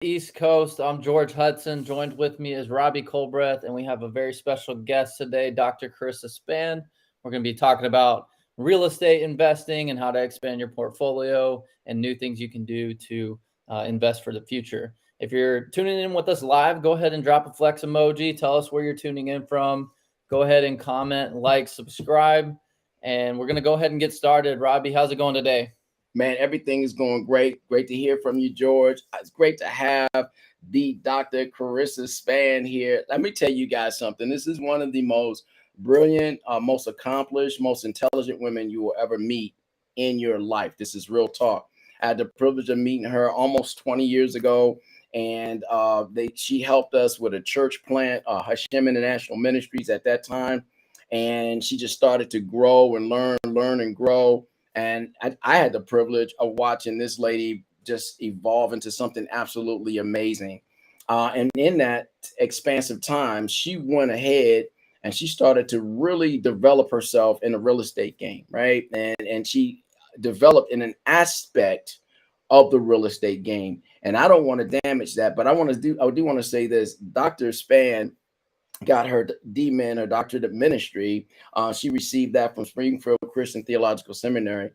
East Coast. I'm George Hudson. Joined with me is Robbie Colbreth, and we have a very special guest today, Dr. Carissa Span. We're going to be talking about real estate investing and how to expand your portfolio and new things you can do to invest for the future. If you're tuning in with us live, go ahead and drop a flex emoji. Tell us where you're tuning in from. Go ahead and comment, like, subscribe, and we're going to go ahead and get started. Robbie, how's it going today? Man, everything is going great. Great to hear from you, George. It's great to have the Dr. Carissa Span here. Let me tell you guys something. This is one of the most brilliant, most accomplished, most intelligent women you will ever meet in your life. This is real talk. I had the privilege of meeting her almost 20 years ago, and she helped us with a church plant, Hashem International Ministries at that time, and she just started to grow and learn and grow. And I had the privilege of watching this lady just evolve into something absolutely amazing. And in that expansive time, she went ahead and she started to really develop herself in the real estate game, right? And she developed in an aspect of the real estate game. And I don't want to damage that, but I do want to say this. Dr. Span got her DMin or Doctorate of Ministry. She received that from Springfield Christian Theological Seminary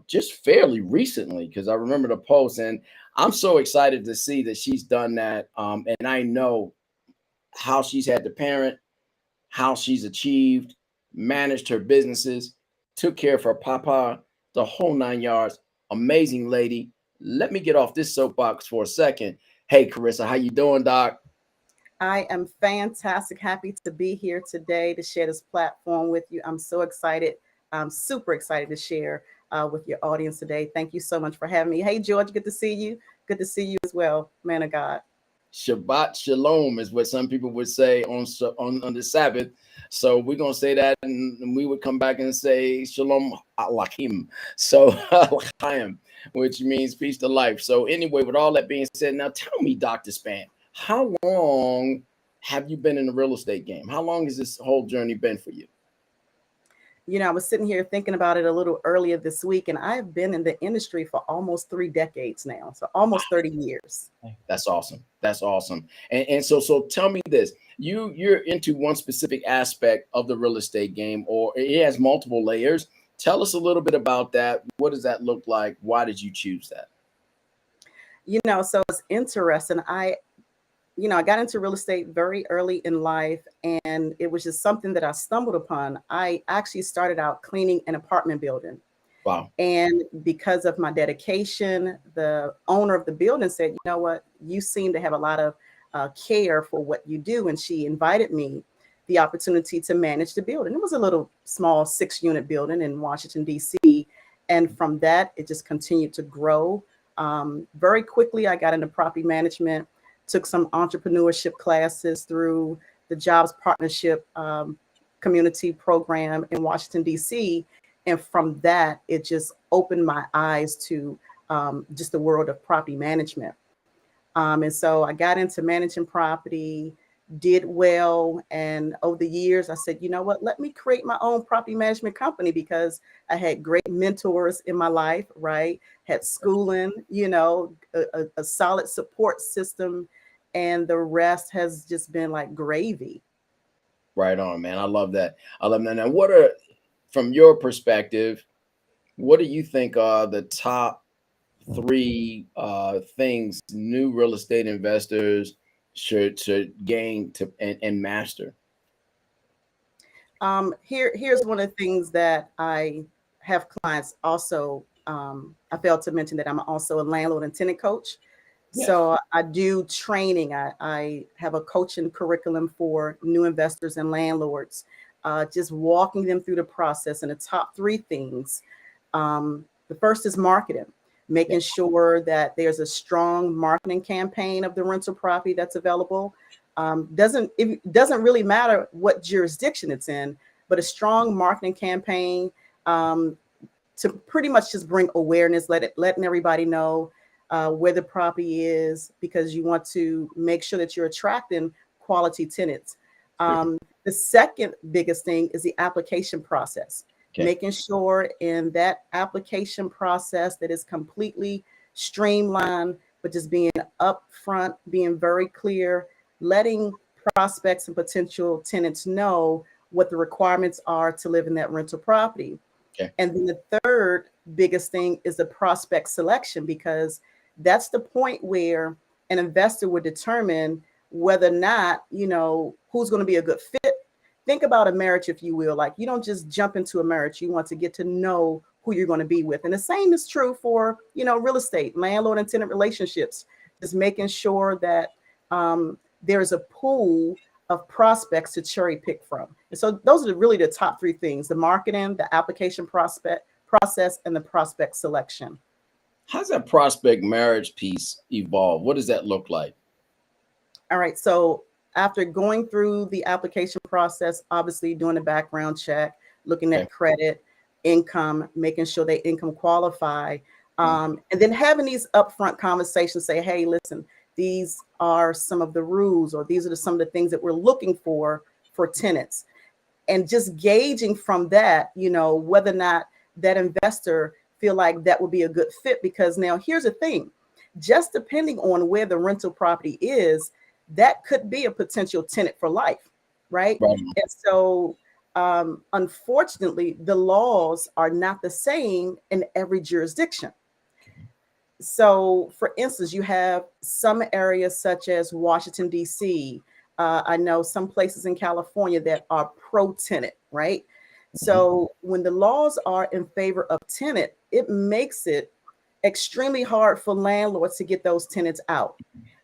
just fairly recently, because I remember the post, and I'm so excited to see that she's done that. And I know how she's had to parent, how she's achieved, managed her businesses, took care of her papa, the whole 9 yards. Amazing lady. Let me get off this soapbox for a second. Hey, Carissa, how you doing, Doc? I am fantastic. Happy to be here today to share this platform with you. I'm so excited. I'm super excited to share with your audience today. Thank you so much for having me. Hey, George, good to see you. Good to see you as well, man of God. Shabbat Shalom is what some people would say on the Sabbath. So we're going to say that, and we would come back and say Shalom Alachim. So Alachim, which means peace to life. So anyway, with all that being said, now tell me, Dr. Span, how long have you been in the real estate game? How long has this whole journey been for you? You know, I was sitting here thinking about it a little earlier this week, and I've been in the industry for almost 3 decades now, so almost 30 years. That's awesome. That's awesome. And so tell me this. You're into one specific aspect of the real estate game, or it has multiple layers. Tell us a little bit about that. What does that look like? Why did you choose that? You know, so it's interesting. I got into real estate very early in life, and it was just something that I stumbled upon. I actually started out cleaning an apartment building. Wow. And because of my dedication, the owner of the building said, you know what, you seem to have a lot of care for what you do. And she invited me the opportunity to manage the building. It was a little small 6-unit building in Washington, D.C. And from that, it just continued to grow. Very quickly, I got into property management, took some entrepreneurship classes through the Jobs Partnership Community Program in Washington, D.C. And from that, it just opened my eyes to just the world of property management. And so I got into managing property, did well. And over the years, I said, you know what, let me create my own property management company, because I had great mentors in my life, right? Had schooling, a solid support system, and the rest has just been like gravy. Right on, man. I love that. I love that. Now, from your perspective, what do you think are the top 3 things new real estate investors should gain and master? Here's one of the things that I have clients also. I failed to mention that I'm also a landlord and tenant coach. Yes. So I do training. I have a coaching curriculum for new investors and landlords, just walking them through the process. And the top 3 things. The first is marketing, making sure that there's a strong marketing campaign of the rental property that's available. It doesn't really matter what jurisdiction it's in, but a strong marketing campaign to pretty much just bring awareness, letting everybody know where the property is, because you want to make sure that you're attracting quality tenants. The second biggest thing is the application process. Okay. Making sure in that application process that is completely streamlined, but just being upfront, being very clear, letting prospects and potential tenants know what the requirements are to live in that rental property. Okay. And then the third biggest thing is the prospect selection, because that's the point where an investor would determine whether or not, who's going to be a good fit. Think about a marriage, if you will. Like, you don't just jump into a marriage. You want to get to know who you're going to be with. And the same is true for, real estate, landlord and tenant relationships. Just making sure that there's a pool of prospects to cherry pick from. And so those are really the top three things: the marketing, the application process, and the prospect selection. How's that prospect marriage piece evolve? What does that look like? All right. So after going through the application process, obviously doing a background check, looking at credit, income, making sure they income qualify, and then having these upfront conversations, say, hey, listen, these are some of the rules, or these are some of the things that we're looking for tenants. And just gauging from that, whether or not that investor feel like that would be a good fit. Because now here's the thing, just depending on where the rental property is, that could be a potential tenant for life, right? And so unfortunately, the laws are not the same in every jurisdiction. So for instance, you have some areas such as Washington, D.C. I know some places in California that are pro-tenant, right? So when the laws are in favor of tenant, it makes it extremely hard for landlords to get those tenants out.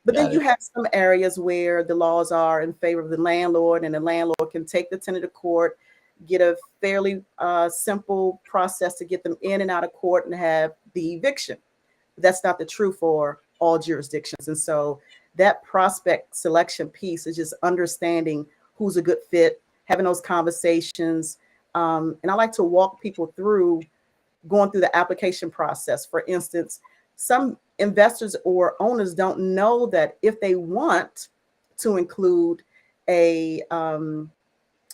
But then you have some areas where the laws are in favor of the landlord, and the landlord can take the tenant to court, get a fairly simple process to get them in and out of court and have the eviction. That's not the truth for all jurisdictions. And so that prospect selection piece is just understanding who's a good fit, having those conversations. And I like to walk people through going through the application process. For instance, some investors or owners don't know that if they want to include a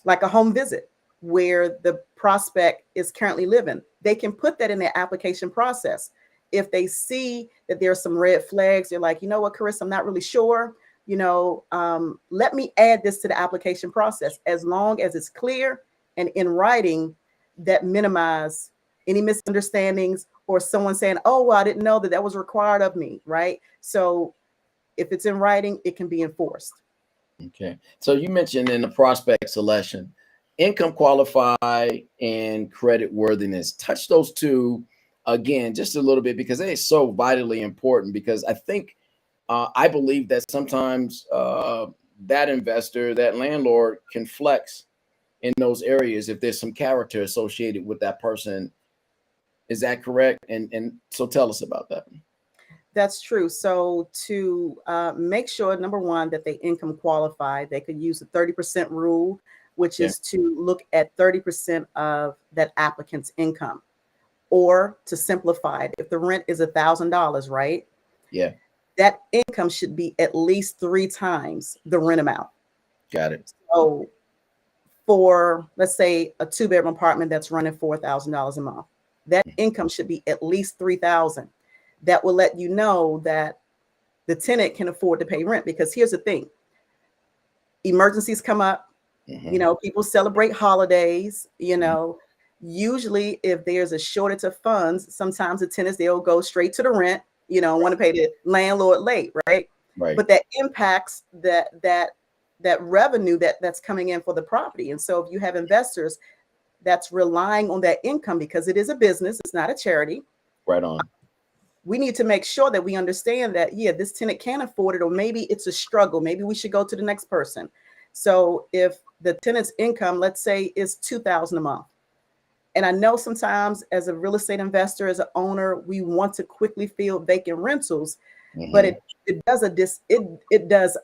like a home visit where the prospect is currently living, they can put that in their application process. If they see that there are some red flags, they're like, you know what, Carissa, I'm not really sure. Let me add this to the application process. As long as it's clear and in writing, that minimize any misunderstandings or someone saying, oh, well, I didn't know that was required of me, right? So if it's in writing, it can be enforced. Okay. So you mentioned in the prospect selection, income qualify and credit worthiness. Touch those two again, just a little bit, because they are so vitally important. Because I think, I believe that sometimes that investor, that landlord can flex in those areas if there's some character associated with that person. Is that correct? And so tell us about that. That's true. So to make sure, number one, that they income qualify, they could use the 30% rule, which is to look at 30% of that applicant's income. Or to simplify it, if the rent is $1,000, right? Yeah. That income should be at least 3 times the rent amount. Got it. So for, let's say, a 2-bedroom apartment that's running $4,000 a month, that income should be at least $3,000. That will let you know that the tenant can afford to pay rent. Because here's the thing, emergencies come up, people celebrate holidays, usually if there's a shortage of funds, sometimes the tenants, they'll go straight to the rent, want to pay the landlord late, right? But that impacts that revenue that's coming in for the property. And so if you have investors that's relying on that income, because it is a business, it's not a charity. Right on. We need to make sure that we understand that, this tenant can afford it, or maybe it's a struggle. Maybe we should go to the next person. So if the tenant's income, let's say, is $2,000 a month, and I know sometimes as a real estate investor, as an owner, we want to quickly fill vacant rentals, but it does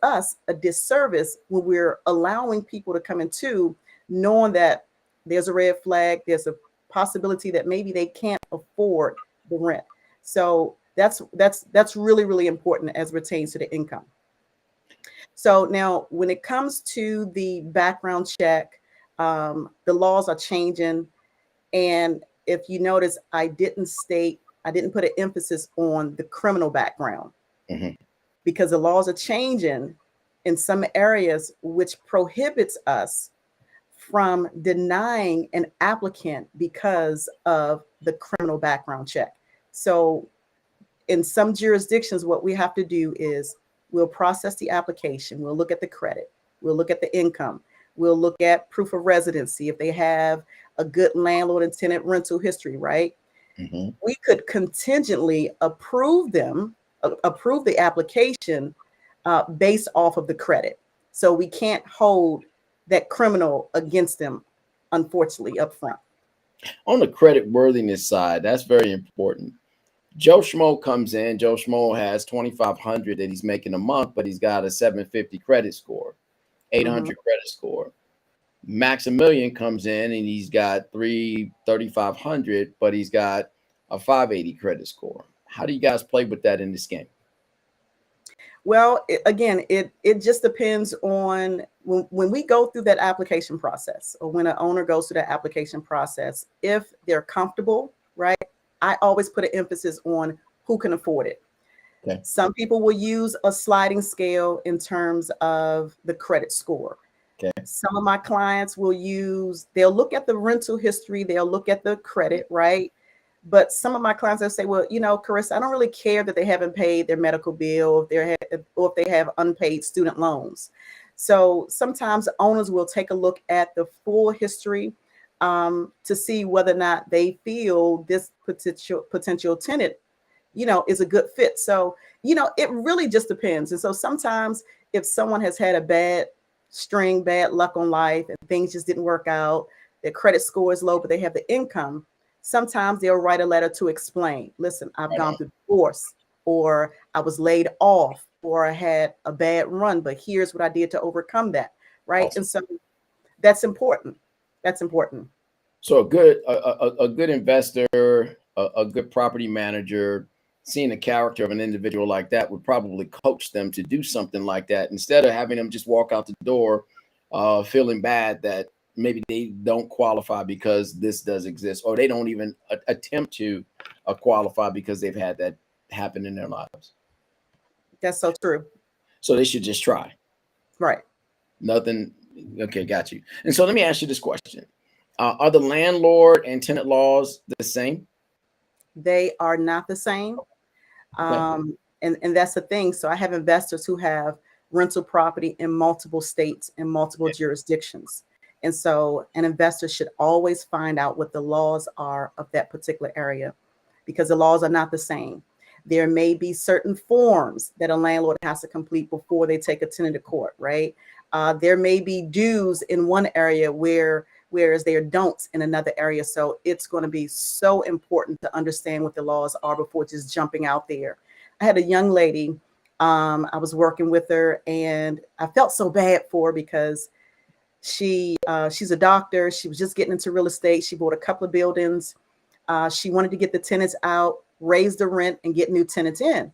us a disservice when we're allowing people to come into, knowing that there's a red flag, there's a possibility that maybe they can't afford the rent. So that's really, really important as it pertains to the income. So now when it comes to the background check, the laws are changing. And if you notice, I didn't put an emphasis on the criminal background. Mhm. because the laws are changing in some areas, which prohibits us from denying an applicant because of the criminal background check. So in some jurisdictions, what we have to do is we'll process the application, we'll look at the credit, we'll look at the income, we'll look at proof of residency, if they have a good landlord and tenant rental history, right? Mhm. We could contingently approve approve the application based off of the credit. So we can't hold that criminal against them, unfortunately, up front. On the credit worthiness side, that's very important. Joe Schmo comes in. Joe Schmo has 2,500 that he's making a month, but he's got a 750 credit score, 800 credit score. Maximilian comes in and he's got 3,500, but he's got a 580 credit score. How do you guys play with that in this game? Well, it just depends on when we go through that application process, or when an owner goes through that application process, if they're comfortable, right? I always put an emphasis on who can afford it. Okay. Some people will use a sliding scale in terms of the credit score. Okay. Some of my clients they'll look at the rental history, they'll look at the credit, right? But some of my clients will say, well, Carissa, I don't really care that they haven't paid their medical bill, or if they have unpaid student loans. So sometimes owners will take a look at the full history to see whether or not they feel this potential tenant, is a good fit. So, it really just depends. And so sometimes if someone has had a bad luck on life, and things just didn't work out, their credit score is low, but they have the income, sometimes they'll write a letter to explain, listen, I've gone through divorce, or I was laid off, or I had a bad run, but here's what I did to overcome that. Right. Awesome. And so that's important. That's important. So a good investor, a good property manager, seeing the character of an individual like that would probably coach them to do something like that, instead of having them just walk out the door feeling bad that maybe they don't qualify because this does exist, or they don't even attempt to qualify because they've had that happen in their lives. That's so true. So they should just try. Right. Nothing. Okay, got you. And so let me ask you this question. Are the landlord and tenant laws the same? They are not the same. And that's the thing. So I have investors who have rental property in multiple states and multiple jurisdictions. And so an investor should always find out what the laws are of that particular area, because the laws are not the same. There may be certain forms that a landlord has to complete before they take a tenant to court, right? There may be dues in one area whereas there are don'ts in another area. So it's going to be so important to understand what the laws are before just jumping out there. I had a young lady, I was working with her, and I felt so bad for her because she's a doctor. She was just getting into real estate. She bought a couple of buildings. She wanted to get the tenants out, raise the rent, and get new tenants in.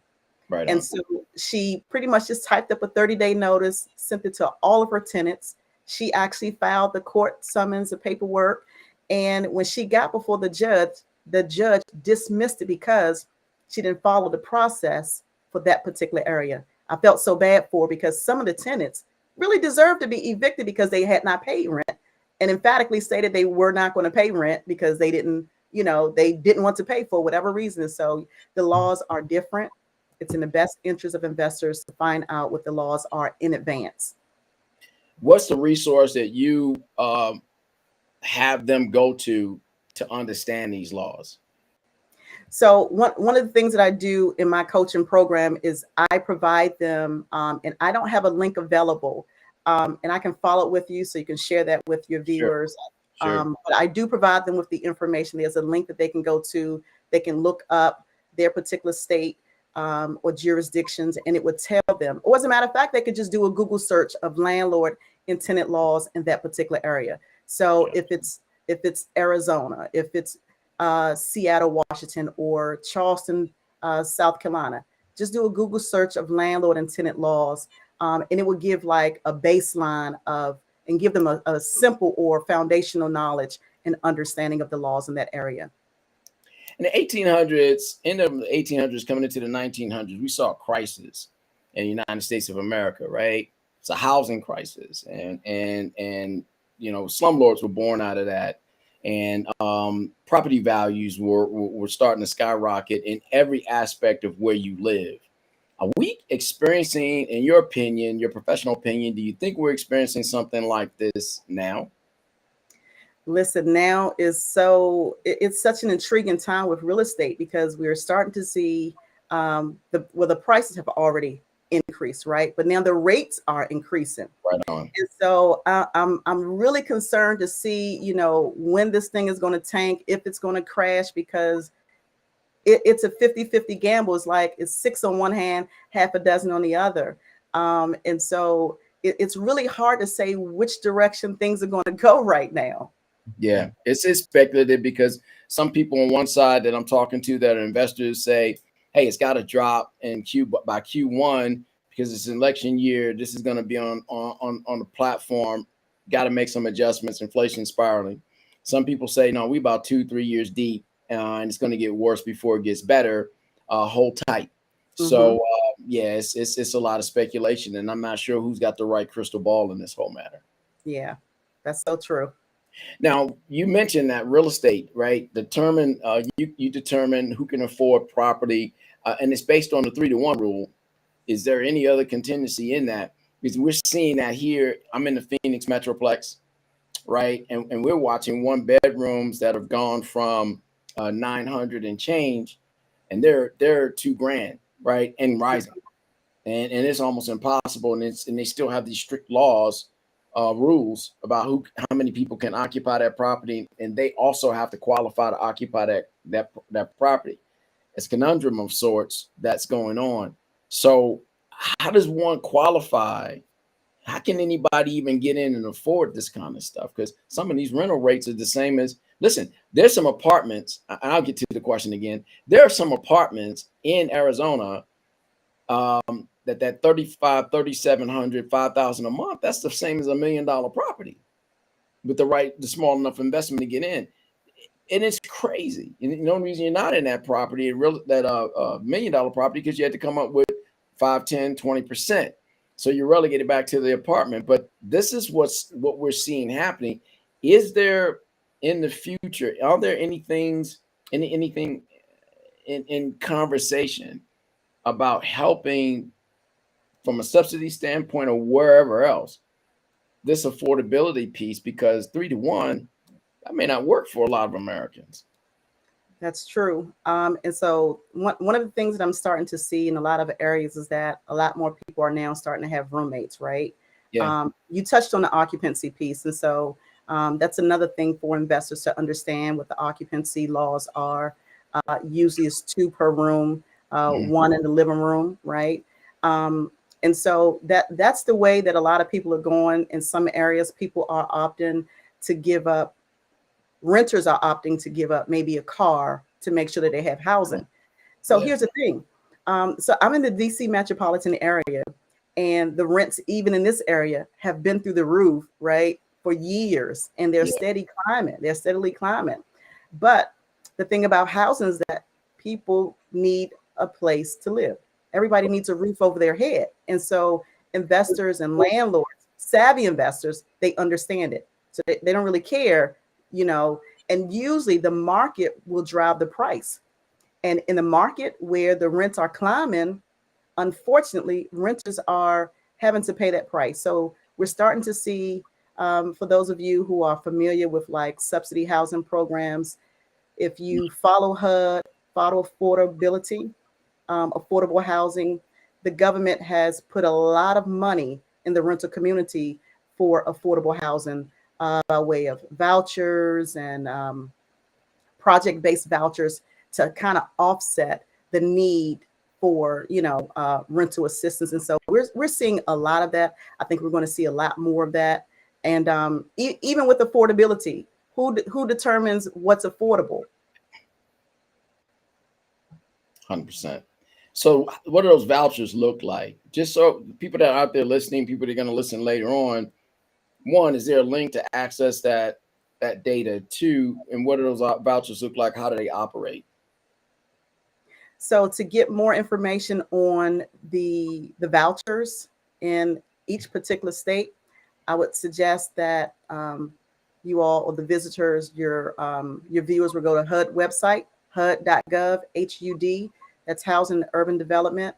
Right. And so she pretty much just typed up a 30-day notice, sent it to all of her tenants. She actually filed the court summons, the paperwork. And when she got before the judge dismissed it because she didn't follow the process for that particular area. I felt so bad for her because some of the tenants really deserved to be evicted because they had not paid rent, and emphatically stated they were not going to pay rent because they didn't want to pay for whatever reason. So the laws are different. It's in the best interest of investors to find out what the laws are in advance. What's the resource that you have them go to understand these laws? So one of the things that I do in my coaching program is I provide them, and I don't have a link available, and I can follow it with you so you can share that with your viewers. Sure. But I do provide them with the information. There's a link that they can go to. They can look up their particular state or jurisdictions, and it would tell them. Or as a matter of fact, they could just do a Google search of landlord and tenant laws in that particular area. So if it's Arizona, if it's Seattle, Washington, or Charleston, South Carolina, just do a Google search of landlord and tenant laws, and it will give like a baseline and give them a simple or foundational knowledge and understanding of the laws in that area. in the 1800s, end of the 1800s, coming into the 1900s, we saw a crisis in the United States of America, right? It's a housing crisis, and slumlords were born out of that, and property values were starting to skyrocket in every aspect of where you live. Are we experiencing, in your opinion, your professional opinion, do you think we're experiencing something like this now? Listen, now is it's such an intriguing time with real estate because we're starting to see the prices have already increased, right? But now the rates are increasing. Right on. And so I'm really concerned to see, when this thing is going to tank, if it's going to crash, because it's a 50-50 gamble. It's like it's 6 on one hand, half a dozen on the other. And so it's really hard to say which direction things are going to go right now. Yeah, it's speculative because some people on one side that I'm talking to that are investors say, hey, it's got to drop by Q1 because it's an election year. This is going to be on the platform. Got to make some adjustments. Inflation spiraling. Some people say, no, we about 2-3 years deep, and it's going to get worse before it gets better. Hold tight. Mm-hmm. So yeah, it's a lot of speculation, and I'm not sure who's got the right crystal ball in this whole matter. Yeah, that's so true. Now, you mentioned that real estate, right? You determine who can afford property, and it's based on the 3-to-1 rule. Is there any other contingency in that? Because we're seeing that here. I'm in the Phoenix Metroplex, right? And we're watching 1-bedrooms that have gone from 900 and change, and they're $2,000, right? And rising, and it's almost impossible. And they still have these strict laws. Rules about how many people can occupy that property, and they also have to qualify to occupy that property. It's a conundrum of sorts that's going on. So how does one qualify? How can anybody even get in and afford this kind of stuff? Because some of these rental rates are the same as, listen, there's some apartments, and I'll get to the question again. There are some apartments in Arizona that 35, 3,700, 5,000 a month, that's the same as $1 million property with the small enough investment to get in. And it's crazy. And the only reason you're not in that property, that $1 million property, because you had to come up with 5, 10, 20%. So you're relegated back to the apartment. But this is what we're seeing happening. Is there in the future, are there anything in conversation about helping from a subsidy standpoint or wherever else, this affordability piece? Because 3-to-1, that may not work for a lot of Americans. That's true. And so one of the things that I'm starting to see in a lot of areas is that a lot more people are now starting to have roommates, right? Yeah. You touched on the occupancy piece. And so that's another thing for investors to understand what the occupancy laws are. Usually it's 2 per room, 1 in the living room, right? And so that's the way that a lot of people are going. In some areas, people are opting to give up. Renters are opting to give up maybe a car to make sure that they have housing. So here's the thing. So I'm in the DC metropolitan area, and the rents, even in this area, have been through the roof, right, for years, and they're steadily climbing. But the thing about housing is that people need a place to live. Everybody needs a roof over their head. And so investors and landlords, savvy investors, they understand it. So they don't really care, and usually the market will drive the price. And in the market where the rents are climbing, unfortunately, renters are having to pay that price. So we're starting to see, for those of you who are familiar with like subsidy housing programs, if you follow HUD, follow affordability, affordable housing, the government has put a lot of money in the rental community for affordable housing by way of vouchers and project-based vouchers to kind of offset the need for, rental assistance. And so we're seeing a lot of that. I think we're going to see a lot more of that. And even with affordability, who determines what's affordable? 100%. So what do those vouchers look like? Just so people that are out there listening, people that are going to listen later on, 1, is there a link to access that data? 2, and what do those vouchers look like? How do they operate? So to get more information on the vouchers in each particular state, I would suggest that you all, or the visitors, your viewers, will go to HUD website, HUD.gov, HUD. That's Housing and Urban Development.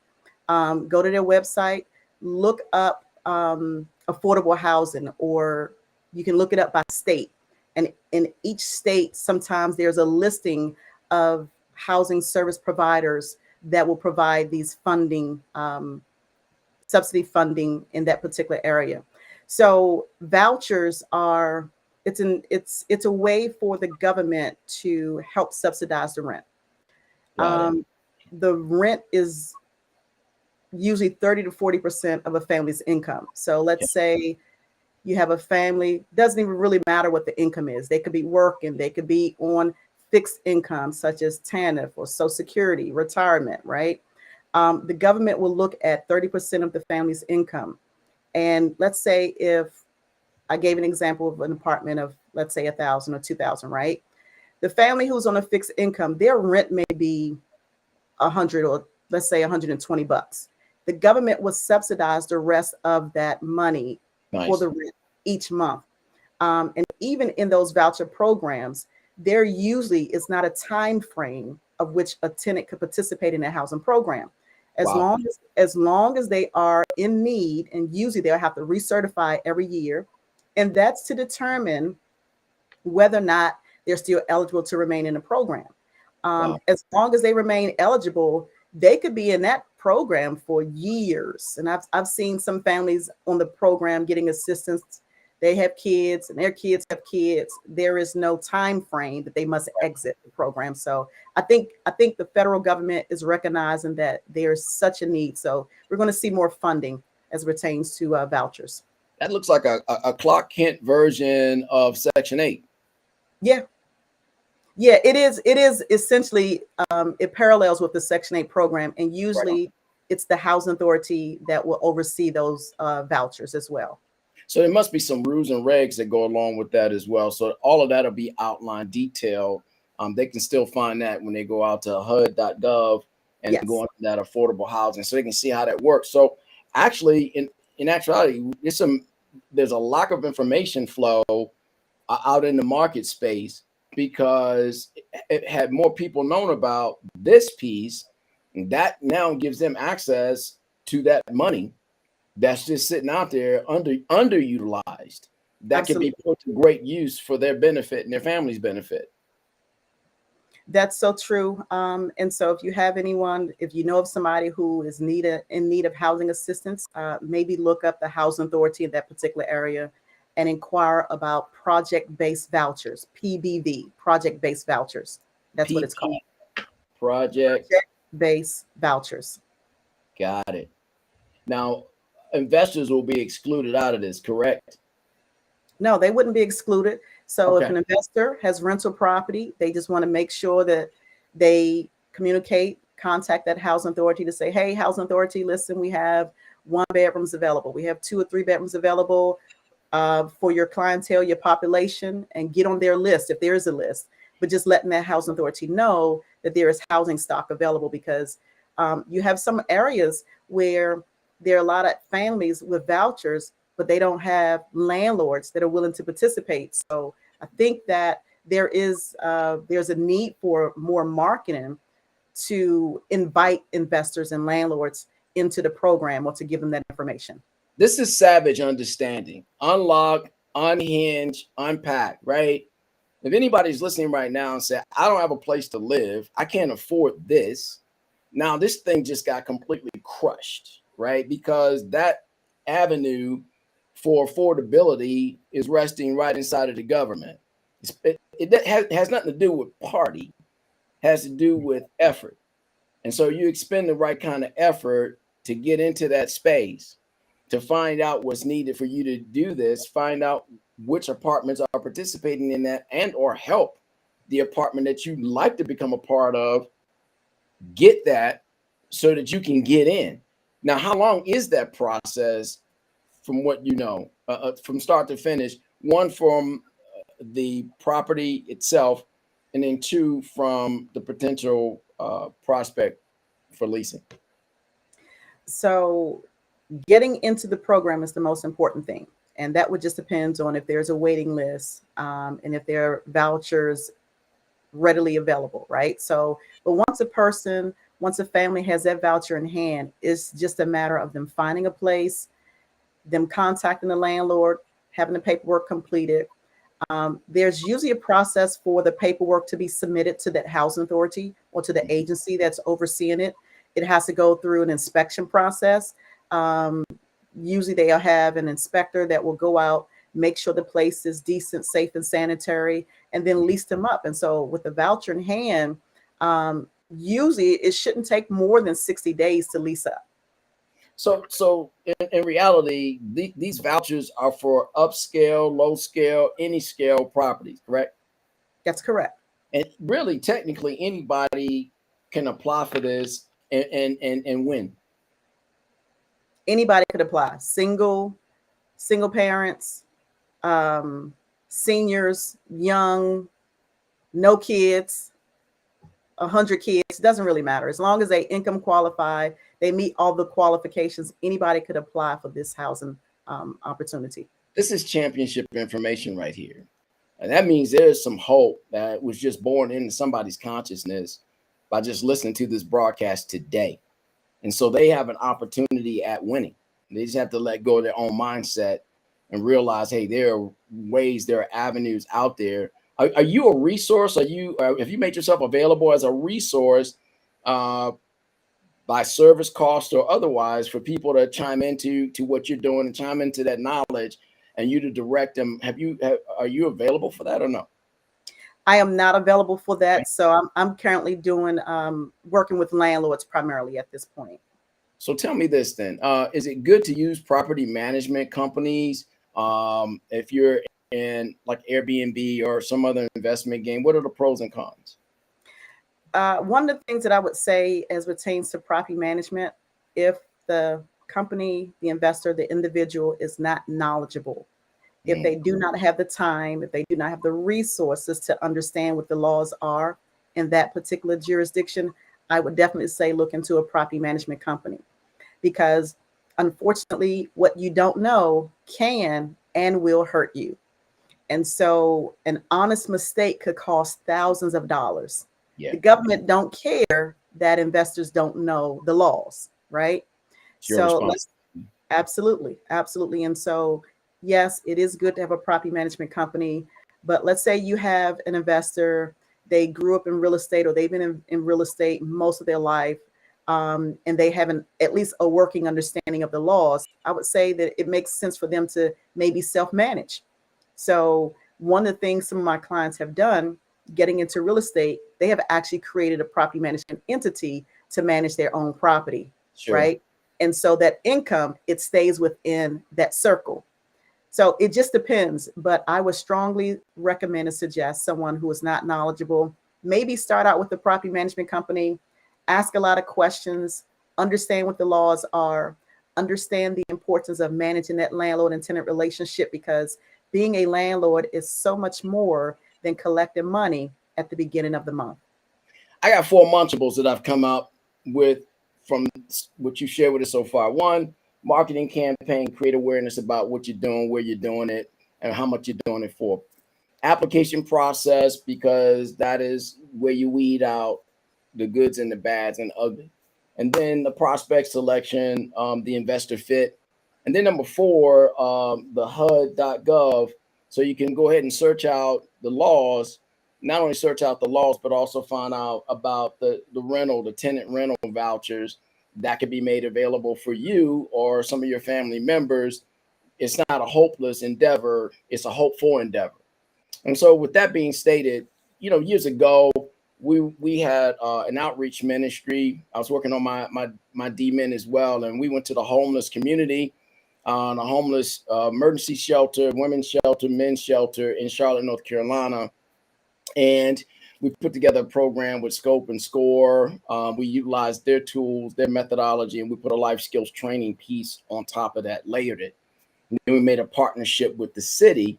Go to their website, look up affordable housing, or you can look it up by state. And in each state, sometimes there's a listing of housing service providers that will provide these funding, subsidy funding in that particular area. So vouchers are, it's a way for the government to help subsidize the rent. The rent is usually 30 to 40% of a family's income. So let's say you have a family, doesn't even really matter what the income is. They could be working, they could be on fixed income such as TANF or Social Security, retirement, right? The government will look at 30% of the family's income. And let's say if I gave an example of an apartment of, let's say, 1,000 or 2,000, right? The family who's on a fixed income, their rent may be 100, or let's say $120. The government will subsidize the rest of that money for the rent each month. And even in those voucher programs, there usually is not a time frame of which a tenant could participate in a housing program. As long as they are in need, and usually they'll have to recertify every year, and that's to determine whether or not they're still eligible to remain in the program. As long as they remain eligible, they could be in that program for years. And I've seen some families on the program getting assistance. They have kids and their kids have kids. There is no time frame that they must exit the program. So I think the federal government is recognizing that there's such a need. So we're going to see more funding as it pertains to vouchers. That looks like a Clark Kent version of Section 8. Yeah, it is. It is essentially, it parallels with the Section 8 program, and usually it's the housing authority that will oversee those vouchers as well. So there must be some rules and regs that go along with that as well. So all of that will be outlined, detailed. They can still find that when they go out to HUD.gov and go into that affordable housing, so they can see how that works. So actually, in actuality, there's a lack of information flow out in the market space, because it had more people known about this piece, and that now gives them access to that money that's just sitting out there underutilized, that can be put to great use for their benefit and their family's benefit. That's so true. And so if you have anyone, if you know of somebody who is in need of housing assistance, maybe look up the housing authority in that particular area and inquire about project-based vouchers, PBV, project-based vouchers. That's what it's called. Project-based vouchers. Got it. Now, investors will be excluded out of this, correct? No, they wouldn't be excluded. So if an investor has rental property, they just want to make sure that they contact that housing authority to say, hey, housing authority, listen, we have 1 bedrooms available. We have 2 or 3 bedrooms available for your clientele, your population, and get on their list if there is a list. But just letting that housing authority know that there is housing stock available, because you have some areas where there are a lot of families with vouchers, but they don't have landlords that are willing to participate. So I think that there's a need for more marketing to invite investors and landlords into the program, or to give them that information. This is savage understanding. Unlock, unhinge, unpack, right? If anybody's listening right now and say, I don't have a place to live, I can't afford this. Now this thing just got completely crushed, right? Because that avenue for affordability is resting right inside of the government. It has nothing to do with party, it has to do with effort. And so you expend the right kind of effort to get into that space, to find out what's needed for you to do this, find out which apartments are participating in that, and or help the apartment that you'd like to become a part of get that, so that you can get in. Now, how long is that process from what you know, from start to finish? 1, from the property itself, and then 2, from the potential prospect for leasing? So getting into the program is the most important thing. And that would just depend on if there's a waiting list, and if there are vouchers readily available, right? So, but once a family has that voucher in hand, it's just a matter of them finding a place, them contacting the landlord, having the paperwork completed. There's usually a process for the paperwork to be submitted to that housing authority or to the agency that's overseeing it. It has to go through an inspection process. Usually they'll have an inspector that will go out, make sure the place is decent, safe, and sanitary, and then lease them up. And so with the voucher in hand, usually it shouldn't take more than 60 days to lease up. So in reality, these vouchers are for upscale, low scale, any scale properties, correct? That's correct. And really, technically, anybody can apply for this and win. Anybody could apply. Single parents, seniors, young, no kids, 100 kids, doesn't really matter. As long as they income qualify, they meet all the qualifications, anybody could apply for this housing opportunity. This is championship information right here. And that means there's some hope that was just born into somebody's consciousness by just listening to this broadcast today. And so they have an opportunity at winning. They just have to let go of their own mindset and realize, hey, there are ways, there are avenues out there. Are you a resource? Have you made yourself available as a resource by service cost or otherwise for people to chime into what you're doing and chime into that knowledge and you to direct them? Are you available for that or no? I am not available for that. So I'm currently doing working with landlords primarily at this point. So tell me this then, is it good to use property management companies if you're in like Airbnb or some other investment game? What are the pros and cons? One of the things that I would say as pertains to property management, if the company, the investor, the individual is not knowledgeable, if they do not have the time, if they do not have the resources to understand what the laws are in that particular jurisdiction, I would definitely say look into a property management company, because unfortunately, what you don't know can and will hurt you. And so an honest mistake could cost thousands of dollars. Yeah. The government don't care that investors don't know the laws, right? So absolutely. And so, yes, it is good to have a property management company, but let's say you have an investor, they grew up in real estate or they've been in real estate most of their life, and they have at least a working understanding of the laws. I would say that it makes sense for them to maybe self-manage. So one of the things some of my clients have done getting into real estate, they have actually created a property management entity to manage their own property, right? And so that income, it stays within that circle. So it just depends, but I would strongly recommend and suggest someone who is not knowledgeable, maybe start out with a property management company, ask a lot of questions, understand what the laws are, understand the importance of managing that landlord and tenant relationship, because being a landlord is so much more than collecting money at the beginning of the month. I got 4 munchables that I've come up with from what you shared with us so far. 1, marketing campaign, create awareness about what you're doing, where you're doing it, and how much you're doing it for. Application process, because that is where you weed out the goods and the bads and ugly. And then the prospect selection, the investor fit. And then number 4, the HUD.gov. So you can go ahead and search out the laws, not only search out the laws, but also find out about the tenant rental vouchers that could be made available for you or some of your family members. It's not a hopeless endeavor. It's a hopeful endeavor. And so with that being stated, years ago, we had an outreach ministry. I was working on my D-Min as well. And we went to the homeless community, a homeless emergency shelter, women's shelter, men's shelter in Charlotte, North Carolina. And we put together a program with Scope and Score. We utilized their tools, their methodology, and we put a life skills training piece on top of that, layered it. And then we made a partnership with the city,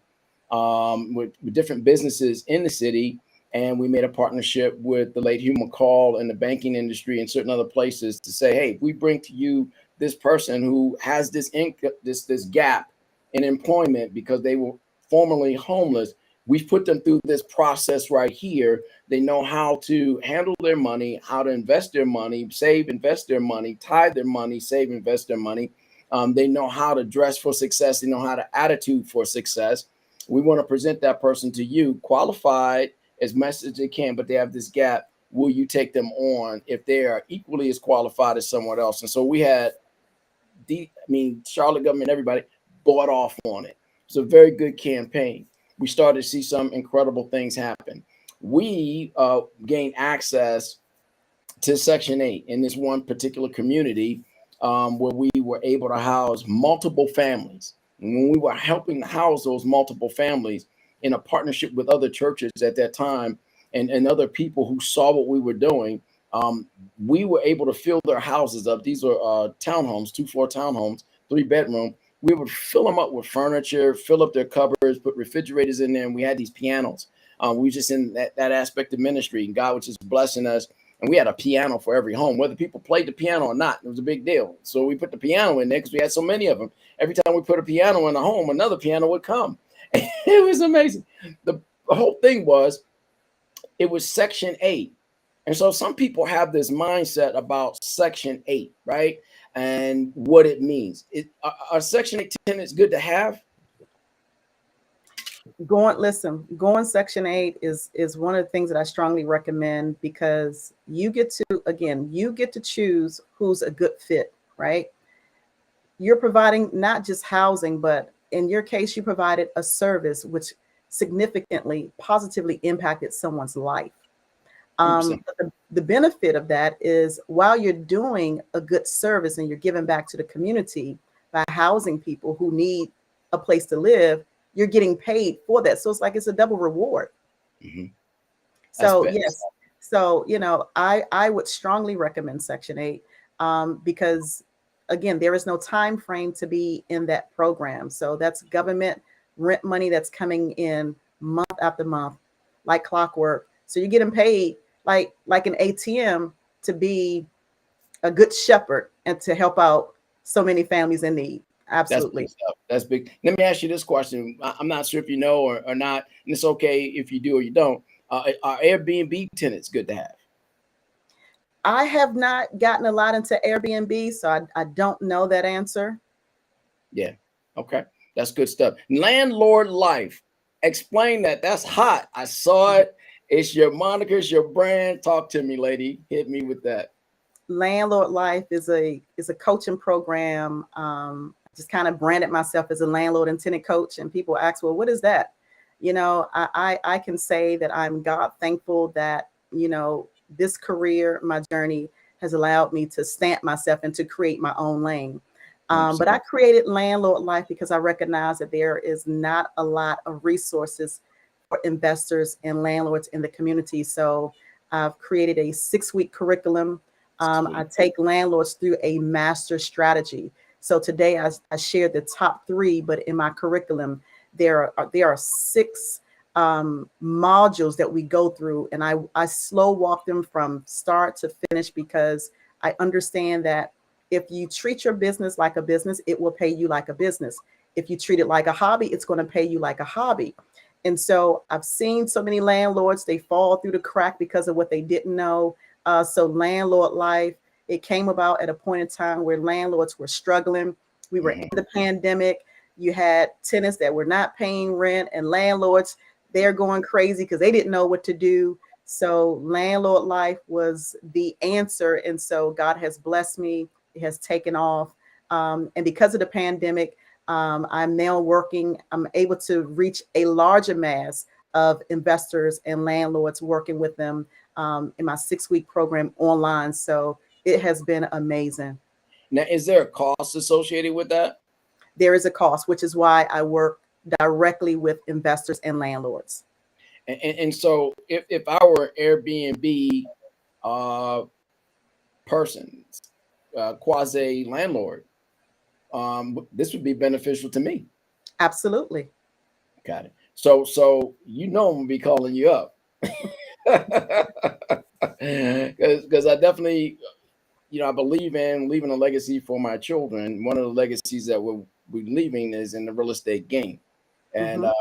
with different businesses in the city. And we made a partnership with the late Hugh McCall in the banking industry and certain other places to say, hey, we bring to you this person who has this gap in employment because they were formerly homeless. We've put them through this process right here. They know how to handle their money, how to invest their money, save, invest their money, tithe their money, save, invest their money. They know how to dress for success. They know how to attitude for success. We want to present that person to you, qualified as much as they can, but they have this gap. Will you take them on if they are equally as qualified as someone else? And so we had Charlotte government, everybody bought off on it. It's a very good campaign. We started to see some incredible things happen. We gained access to Section 8 in this one particular community where we were able to house multiple families. And when we were helping to house those multiple families in a partnership with other churches at that time and other people who saw what we were doing, we were able to fill their houses up. These are townhomes, 2-floor townhomes, 3-bedroom. We would fill them up with furniture, fill up their cupboards, put refrigerators in there, and we had these pianos. We were just in that aspect of ministry, and God was just blessing us. And we had a piano for every home, whether people played the piano or not. It was a big deal. So we put the piano in there because we had so many of them. Every time we put a piano in a home, another piano would come. It was amazing. The whole thing was, it was Section 8. And so some people have this mindset about Section 8, right? And what it means. Are Section 8 tenants good to have? Going Section 8 is one of the things that I strongly recommend, because you get to choose who's a good fit, right? You're providing not just housing, but in your case, you provided a service which significantly, positively impacted someone's life. The benefit of that is, while you're doing a good service and you're giving back to the community by housing people who need a place to live, you're getting paid for that. So it's a double reward. Mm-hmm. So yes. So, I would strongly recommend Section 8 because, again, there is no time frame to be in that program. So that's government rent money that's coming in month after month, like clockwork. So you're getting paid like an ATM to be a good shepherd and to help out so many families in need. Absolutely. That's big. Let me ask you this question. I'm not sure if you know or not, and it's okay if you do or you don't. Are Airbnb tenants good to have? I have not gotten a lot into Airbnb, so I don't know that answer. Yeah. Okay. That's good stuff. Landlord life. Explain that. That's hot. I saw it. It's your moniker, it's your brand. Talk to me, lady. Hit me with that. Landlord life is a coaching program. Just kind of branded myself as a landlord and tenant coach, and people ask, well, what is that? I can say that I'm God thankful that, this career, my journey has allowed me to stamp myself and to create my own lane. But I created Landlord Life because I recognize that there is not a lot of resources for investors and landlords in the community. So I've created a 6-week curriculum. I take landlords through a master strategy. So today I shared the top 3, but in my curriculum, there are 6 modules that we go through, and I slow walk them from start to finish, because I understand that if you treat your business like a business, it will pay you like a business. If you treat it like a hobby, it's going to pay you like a hobby. And so I've seen so many landlords, they fall through the crack because of what they didn't know. So Landlord Life, it came about at a point in time where landlords were struggling. We were in the pandemic. You had tenants that were not paying rent, and landlords, they're going crazy because they didn't know what to do. So Landlord Life was the answer. And so God has blessed me. It has taken off. And because of the pandemic, I'm now I'm able to reach a larger mass of investors and landlords, working with them in my 6-week program online. So it has been amazing. Now, is there a cost associated with that? There is a cost, which is why I work directly with investors and landlords. And so if I were Airbnb person, quasi landlord, this would be beneficial to me. Absolutely. Got it. So I'm gonna be calling you up. Because I definitely, I believe in leaving a legacy for my children. One of the legacies that we're leaving is in the real estate game. And, Mhm.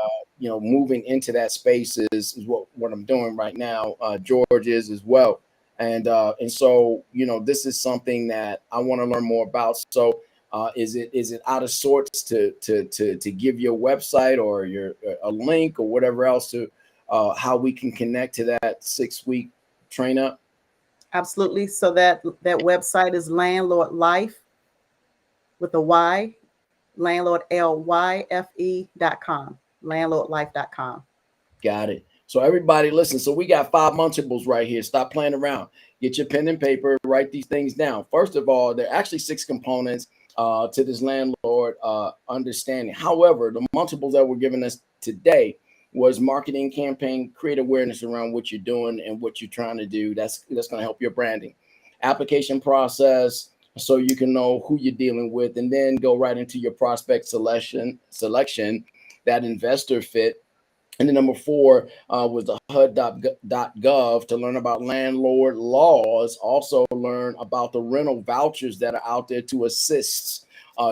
moving into that space is what I'm doing right now. George is as well. And so, this is something that I want to learn more about. So, is it out of sorts to give your website or your a link or whatever else to how we can connect to that 6 week train up? Absolutely. So that website is Landlord Life with a Y, landlord lyfe.com, landlordlife.com. Got it. So everybody listen. So we got 5 Munchables right here. Stop playing around. Get your pen and paper. Write these things down. First of all, there are actually 6 components to this landlord understanding. However, the Munchables that were given us today was marketing campaign, create awareness around what you're doing and what you're trying to do. That's going to help your branding. Application process, so you can know who you're dealing with, and then go right into your prospect selection, that investor fit. And then number 4 was the HUD.gov to learn about landlord laws. Also learn about the rental vouchers that are out there to assist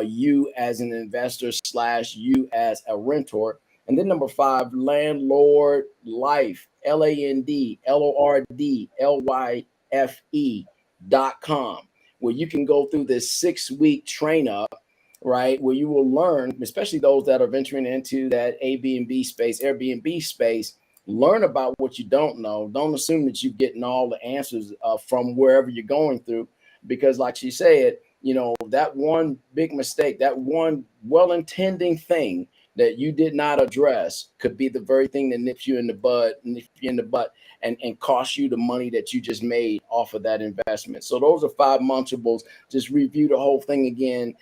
you as an investor / you as a renter. And then number 5, Landlord Life, LandlordLyfe.com, where you can go through this 6 week train up, right? Where you will learn, especially those that are venturing into that Airbnb space, learn about what you don't know. Don't assume that you're getting all the answers from wherever you're going through, because like she said, that one big mistake, that one well-intending thing that you did not address could be the very thing that nips you in the butt and cost you the money that you just made off of that investment. So those are 5 Munchables. Just review the whole thing again.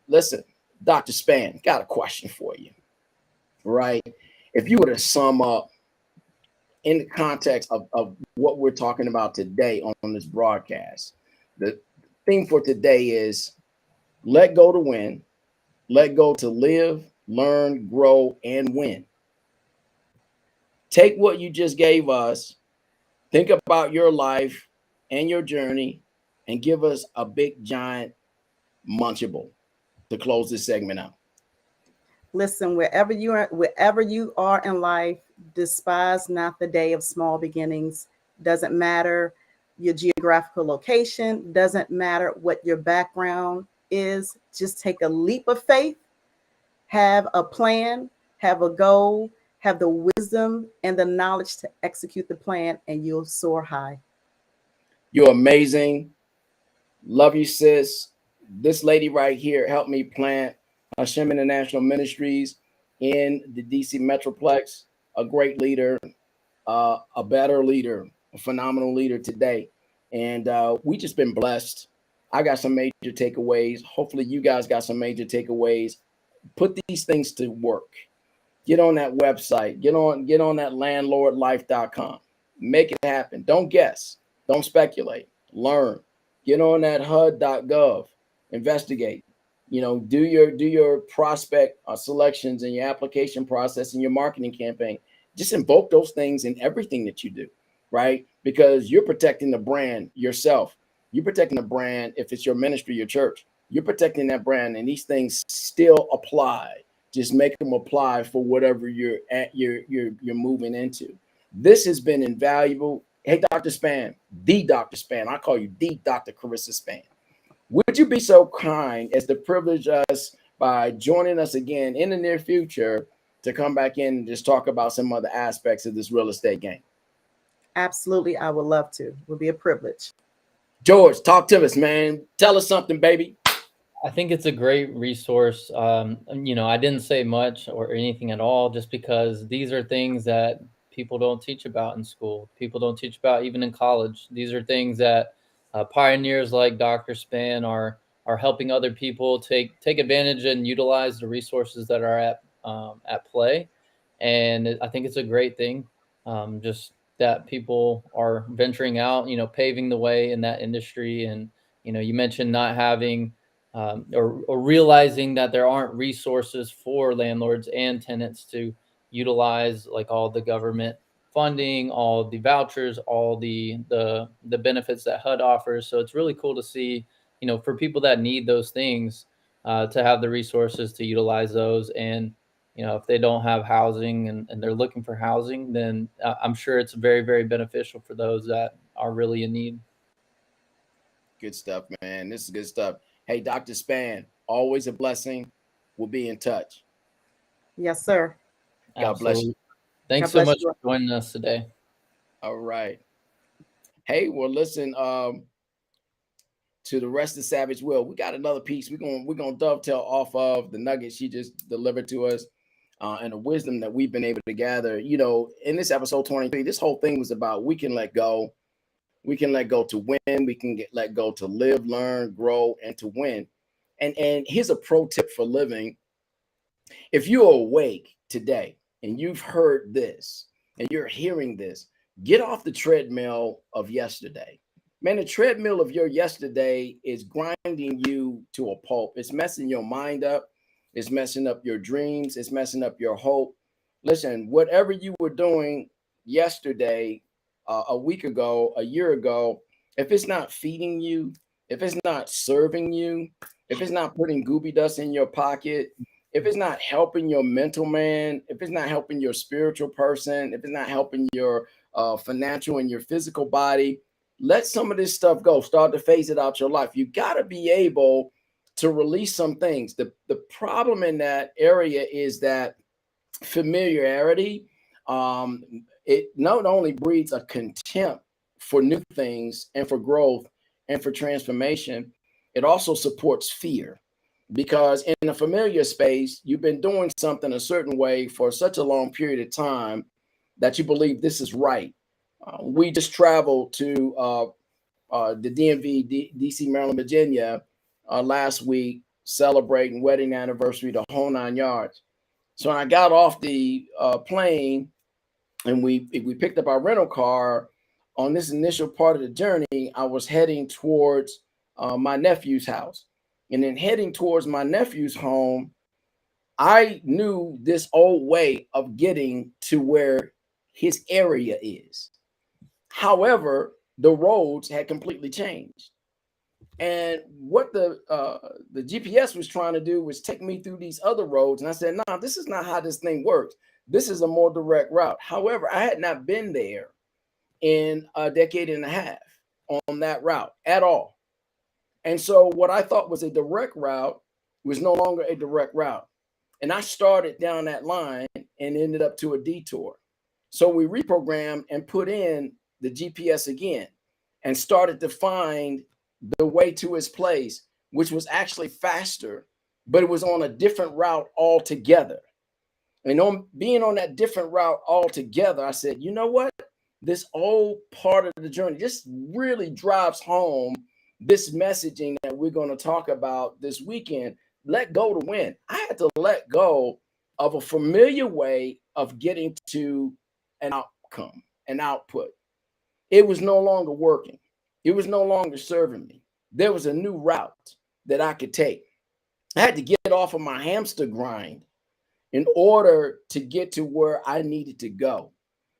Listen, Dr. Span, got a question for you, right? If you were to sum up in the context of what we're talking about today on this broadcast, the theme for today is let go to win, let go to live, learn, grow, and win. Take what you just gave us, think about your life and your journey, and give us a big, giant Munchable to close this segment out. Listen, wherever you are in life, despise not the day of small beginnings. Doesn't matter your geographical location, doesn't matter what your background is. Just take a leap of faith, have a plan, have a goal, have the wisdom and the knowledge to execute the plan, and you'll soar high. You're amazing. Love you, sis. This lady right here helped me plant Hashem International Ministries in the DC Metroplex. A great leader, a better leader, a phenomenal leader today. And we just been blessed. I got some major takeaways. Hopefully, you guys got some major takeaways. Put these things to work. Get on that website. Get on that landlordlife.com. Make it happen. Don't guess. Don't speculate. Learn. Get on that HUD.gov. Investigate. Do your prospect selections and your application process and your marketing campaign. Just invoke those things in everything that you do, right? Because you're protecting the brand yourself. You're protecting the brand if it's your ministry, your church. You're protecting that brand, and these things still apply. Just make them apply for whatever you're moving into. This has been invaluable. Hey, Dr. Span, the Dr. Span. I call you the Dr. Carissa Span. Would you be so kind as to privilege us by joining us again in the near future to come back in and just talk about some other aspects of this real estate game? Absolutely, I would love to. It would be a privilege. George, talk to us, man. Tell us something, baby. I think it's a great resource. I didn't say much or anything at all just because these are things that people don't teach about in school. People don't teach about even in college. These are things that pioneers like Dr. Span are helping other people take advantage and utilize the resources that are at play. And I think it's a great thing. Just that people are venturing out, paving the way in that industry. And you mentioned not having or realizing that there aren't resources for landlords and tenants to utilize, like all the government funding, all the vouchers, all the benefits that HUD offers. So it's really cool to see, for people that need those things, to have the resources to utilize those. And if they don't have housing and they're looking for housing, then I'm sure it's very, very beneficial for those that are really in need. Good stuff, man. This is good stuff. Hey, Dr. Spann, always a blessing. We'll be in touch. Yes, sir. God bless you. Thanks so much for joining us today. All right. Hey, well, listen, to the rest of Savage Will, we got another piece. We're gonna dovetail off of the nugget she just delivered to us, and the wisdom that we've been able to gather. In this episode 23, this whole thing was about we can let go. We can let go to win. We can let go to live, learn, grow, and to win. And here's a pro tip for living. If you're awake today and you've heard this and you're hearing this, get off the treadmill of yesterday. Man, the treadmill of your yesterday is grinding you to a pulp. It's messing your mind up. It's messing up your dreams. It's messing up your hope. Listen, whatever you were doing yesterday, a week ago, a year ago, if it's not feeding you, if it's not serving you, if it's not putting Gooby dust in your pocket, if it's not helping your mental man, if it's not helping your spiritual person, if it's not helping your financial and your physical body, let some of this stuff go. Start to phase it out your life. You got to be able to release some things. The problem in that area is that familiarity, it not only breeds a contempt for new things and for growth and for transformation, it also supports fear. Because in a familiar space, you've been doing something a certain way for such a long period of time that you believe this is right. We just traveled to the DMV, DC, Maryland, Virginia last week, celebrating wedding anniversary, the whole 9 yards. So when I got off the plane and we picked up our rental car, on this initial part of the journey, I was heading towards my nephew's house. And then heading towards my nephew's home, I knew this old way of getting to where his area is. However, the roads had completely changed. And what the GPS was trying to do was take me through these other roads. And I said, no, this is not how this thing works. This is a more direct route. However, I had not been there in a decade and a half on that route at all. And so what I thought was a direct route was no longer a direct route. And I started down that line and ended up to a detour. So we reprogrammed and put in the GPS again and started to find the way to his place, which was actually faster, but it was on a different route altogether. And on being on that different route altogether, I said, you know what? This old part of the journey just really drives home this messaging that we're going to talk about this weekend. Let go to win. I had to let go of a familiar way of getting to an outcome, an output. It was no longer working. It was no longer serving me. There was a new route that I could take. I had to get off of my hamster grind in order to get to where I needed to go.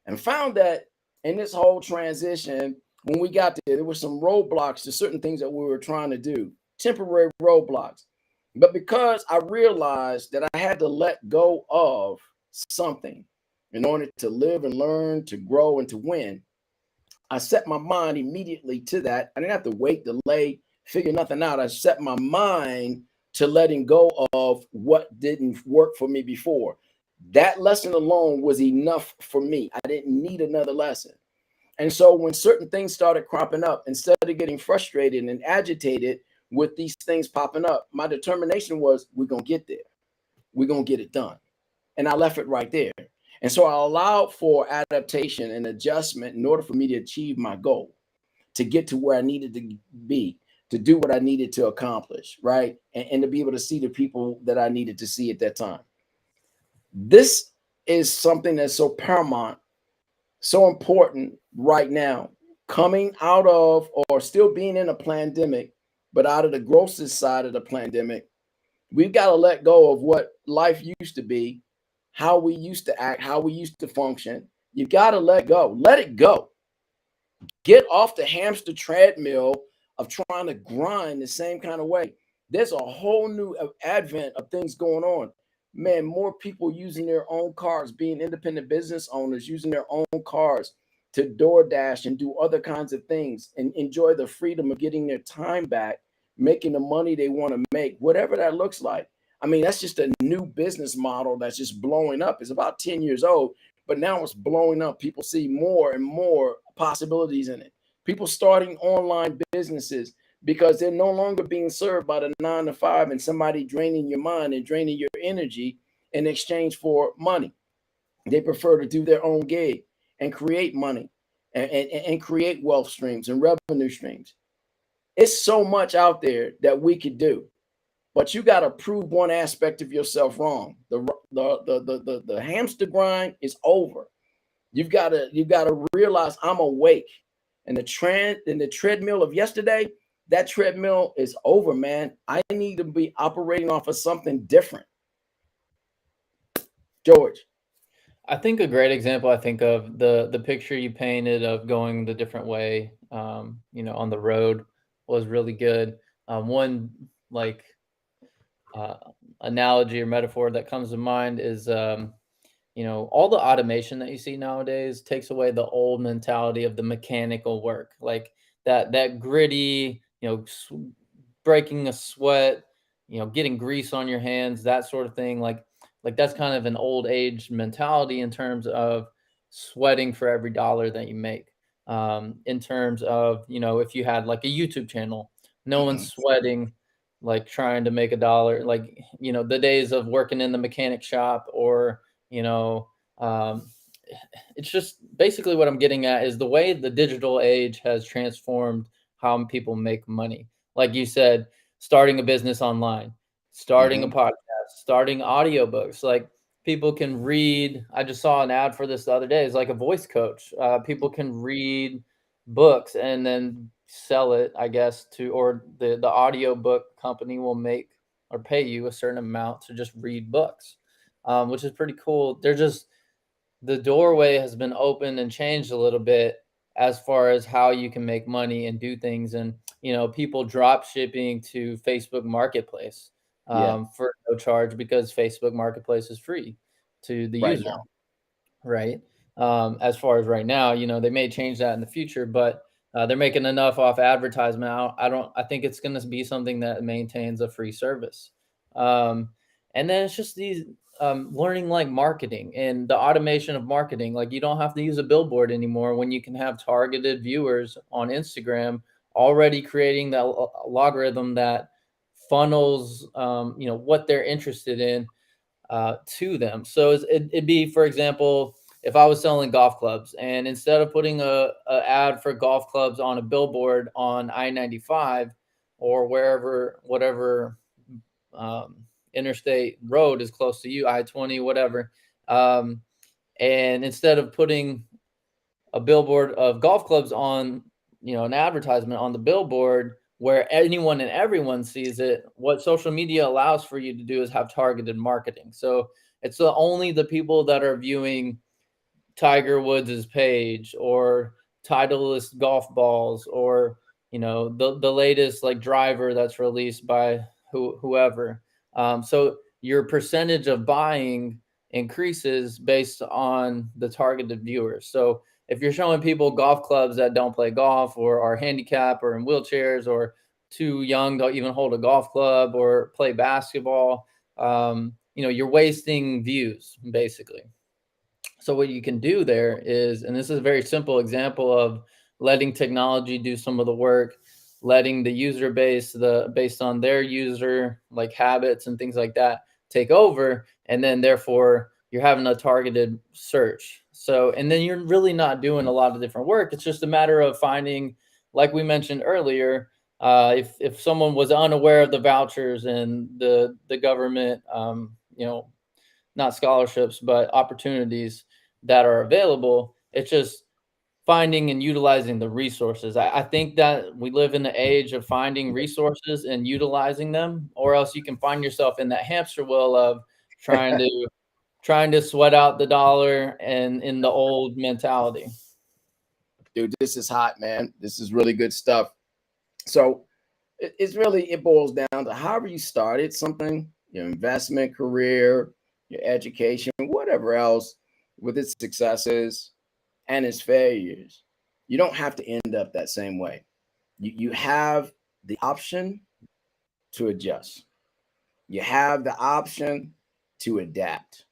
And found that in this whole transition, when we got there were some roadblocks to certain things that we were trying to do, temporary roadblocks. But because I realized that I had to let go of something in order to live and learn, to grow and to win, I set my mind immediately to that. I didn't have to wait, delay, figure nothing out. I set my mind to letting go of what didn't work for me before. That lesson alone was enough for me. I didn't need another lesson. And so when certain things started cropping up, instead of getting frustrated and agitated with these things popping up, my determination was, we're going to get there. We're going to get it done. And I left it right there. And so I allowed for adaptation and adjustment in order for me to achieve my goal, to get to where I needed to be, to do what I needed to accomplish, right? And to be able to see the people that I needed to see at that time. This is something that's so paramount, so important right now, coming out of or still being in a pandemic, but out of the grossest side of the pandemic. We've got to let go of what life used to be, how we used to act, how we used to function, You got to let go. Let it go. Get off the hamster treadmill of trying to grind the same kind of way. There's a whole new advent of things going on. Man, more people using their own cars, being independent business owners, using their own cars to DoorDash and do other kinds of things and enjoy the freedom of getting their time back, making the money they want to make, whatever that looks like. I mean, that's just a new business model that's just blowing up. It's about 10 years old, but now it's blowing up. People see more and more possibilities in it. People starting online businesses because they're no longer being served by the 9 to 5 and somebody draining your mind and draining your energy in exchange for money. They prefer to do their own gig and create money and create wealth streams and revenue streams. It's so much out there that we could do, but you got to prove one aspect of yourself wrong. The hamster grind is over. You've got to realize I'm awake, and the treadmill of yesterday, that treadmill is over, man. I need to be operating off of something different. George. I think a great example, I think of the picture you painted of going the different way, on the road was really good. One like analogy or metaphor that comes to mind is, all the automation that you see nowadays takes away the old mentality of the mechanical work, like that gritty, breaking a sweat, getting grease on your hands, that sort of thing. Like that's kind of an old age mentality in terms of sweating for every dollar that you make. In terms of, if you had like a YouTube channel, no one's sweating like trying to make a dollar, like, the days of working in the mechanic shop or, it's just basically what I'm getting at is the way the digital age has transformed how people make money. Like you said, starting a business online, starting a podcast, starting audiobooks. Like people can read. I just saw an ad for this the other day. It's like a voice coach. People can read books and then sell it, I guess, or the audiobook company will make or pay you a certain amount to just read books, which is pretty cool. The doorway has been opened and changed a little bit as far as how you can make money and do things. And, people drop shipping to Facebook Marketplace for no charge because Facebook Marketplace is free to the Right user. now. Right. As far as right now, they may change that in the future, but they're making enough off advertisement. I think it's going to be something that maintains a free service. And then it's just these learning like marketing and the automation of marketing. Like you don't have to use a billboard anymore when you can have targeted viewers on Instagram already creating that logarithm that funnels, what they're interested in to them. So it'd be, for example, if I was selling golf clubs and instead of putting a ad for golf clubs on a billboard on I-95 or whatever interstate road is close to you, I-20, whatever. And instead of putting a billboard of golf clubs on, an advertisement on the billboard where anyone and everyone sees it, what social media allows for you to do is have targeted marketing. So it's only the people that are viewing Tiger Woods' page or Titleist golf balls or, the latest like driver that's released by whoever. So your percentage of buying increases based on the targeted viewers. So if you're showing people golf clubs that don't play golf or are handicapped or in wheelchairs or too young to even hold a golf club or play basketball, you're wasting views basically. So what you can do there is, and this is a very simple example of letting technology do some of the work, letting the user base, based on their user like habits and things like that, take over, and then therefore you're having a targeted search. So, and then you're really not doing a lot of different work. It's just a matter of finding, like we mentioned earlier, if someone was unaware of the vouchers and the government, not scholarships, but opportunities that are available, it's just finding and utilizing the resources. I think that we live in the age of finding resources and utilizing them, or else you can find yourself in that hamster wheel of trying to trying to sweat out the dollar and in the old mentality. Dude, this is hot, man. This is really good stuff. So it's really, it boils down to however you started something, your investment career, your education, whatever else, with its successes and its failures. You don't have to end up that same way. You have the option to adjust. You have the option to adapt.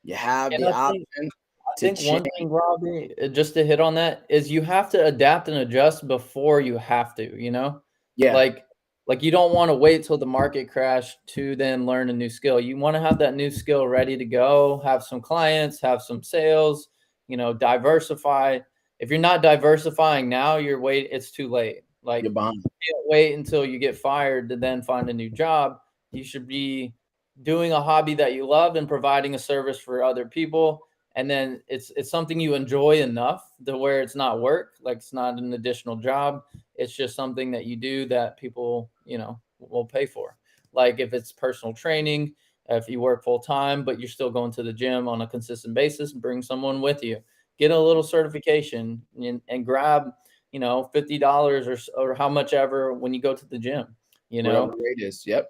You have And the I think option I to think one change. thing, Robbie, just to hit on that, is you have to adapt and adjust before you have to, you know? Yeah, Like you don't want to wait till the market crash to then learn a new skill. You want to have that new skill ready to go, have some clients, have some sales, you know, diversify. If you're not diversifying now, it's too late. Like you're behind. you can't wait until you get fired to then find a new job. You should be doing a hobby that you love and providing a service for other people. And then it's something you enjoy enough to where it's not work, like it's not an additional job. It's just something that you do that people, you know, will pay for. Like if it's personal training, if you work full time, but you're still going to the gym on a consistent basis, bring someone with you, get a little certification and grab, you know, $50 or how much ever when you go to the gym, you Whatever know. the rate is. Yep.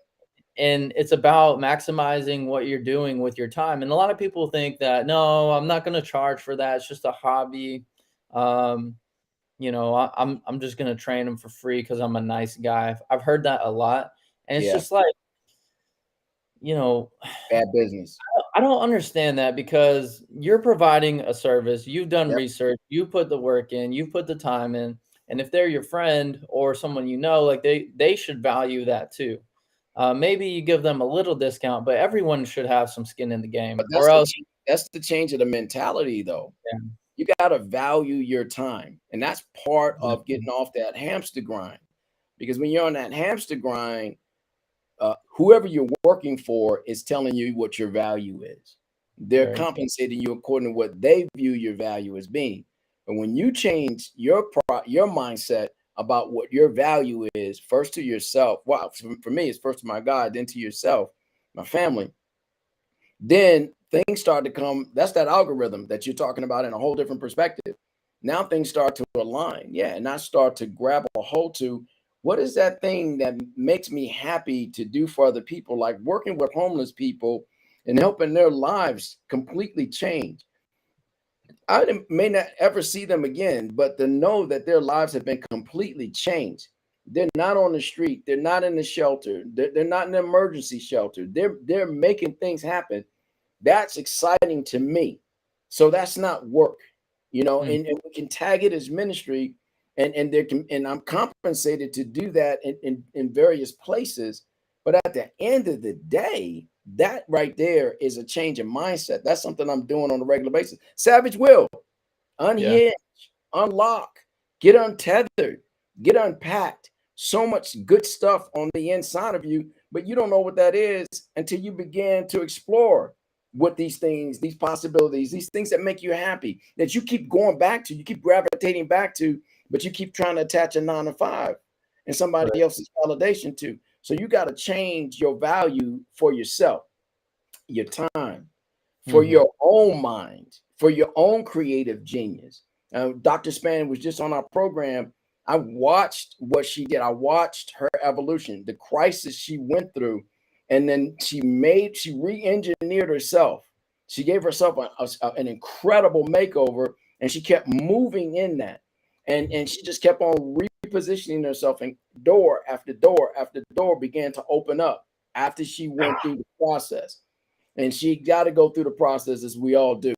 And it's about maximizing what you're doing with your time. And a lot of people think that, no, I'm not going to charge for that. It's just a hobby. Um, you know, I'm just going to train them for free because I'm a nice guy. I've heard that a lot. And it's Yeah. just like, you know, Bad business. I don't understand that because you're providing a service, you've done Yep. research, you put the work in, you put the time in, and if they're your friend or someone you know, like they should value that too. Maybe you give them a little discount, but everyone should have some skin in the game, But or else. that's the change of the mentality, though. Yeah, You got to value your time, and that's part of exactly. getting off that hamster grind. Because when you're on that hamster grind, whoever you're working for is telling you what your value is. They're Very true. compensating you according to what they view your value as being. But when you change your mindset about what your value is, first to yourself, well, for me, it's first to my God, then to yourself, my family, then things start to come. That's that algorithm that you're talking about in a whole different perspective. Now things start to align. Yeah. And I start to grab a hold to what is that thing that makes me happy to do for other people, like working with homeless people and helping their lives completely change. May not ever see them again, but to know that their lives have been completely changed. They're not on the street. They're not in the shelter. They're not in the emergency shelter. They're making things happen. That's exciting to me. So that's not work, you know, Mm. and we can tag it as ministry, and there can, and I'm compensated to do that in various places. But at the end of the day, that right there is a change in mindset. That's something I'm doing on a regular basis. Savage Will, Yeah. unhinge, unlock, get untethered, get unpacked. So much good stuff on the inside of you, but you don't know what that is until you begin to explore what these things, these possibilities, these things that make you happy, that you keep going back to, you keep gravitating back to, but you keep trying to attach a 9 to 5 and somebody Right. else's validation to. So you got to change your value for yourself, your time, for Mhm. your own mind, for your own creative genius. Dr. Span was just on our program. I watched what she did. I watched her evolution, the crisis she went through, and then she re-engineered herself. She gave herself an incredible makeover, and she kept moving in that, and she just kept on repositioning herself, and door after door after door began to open up after she went through the process. And she got to go through the process as we all do.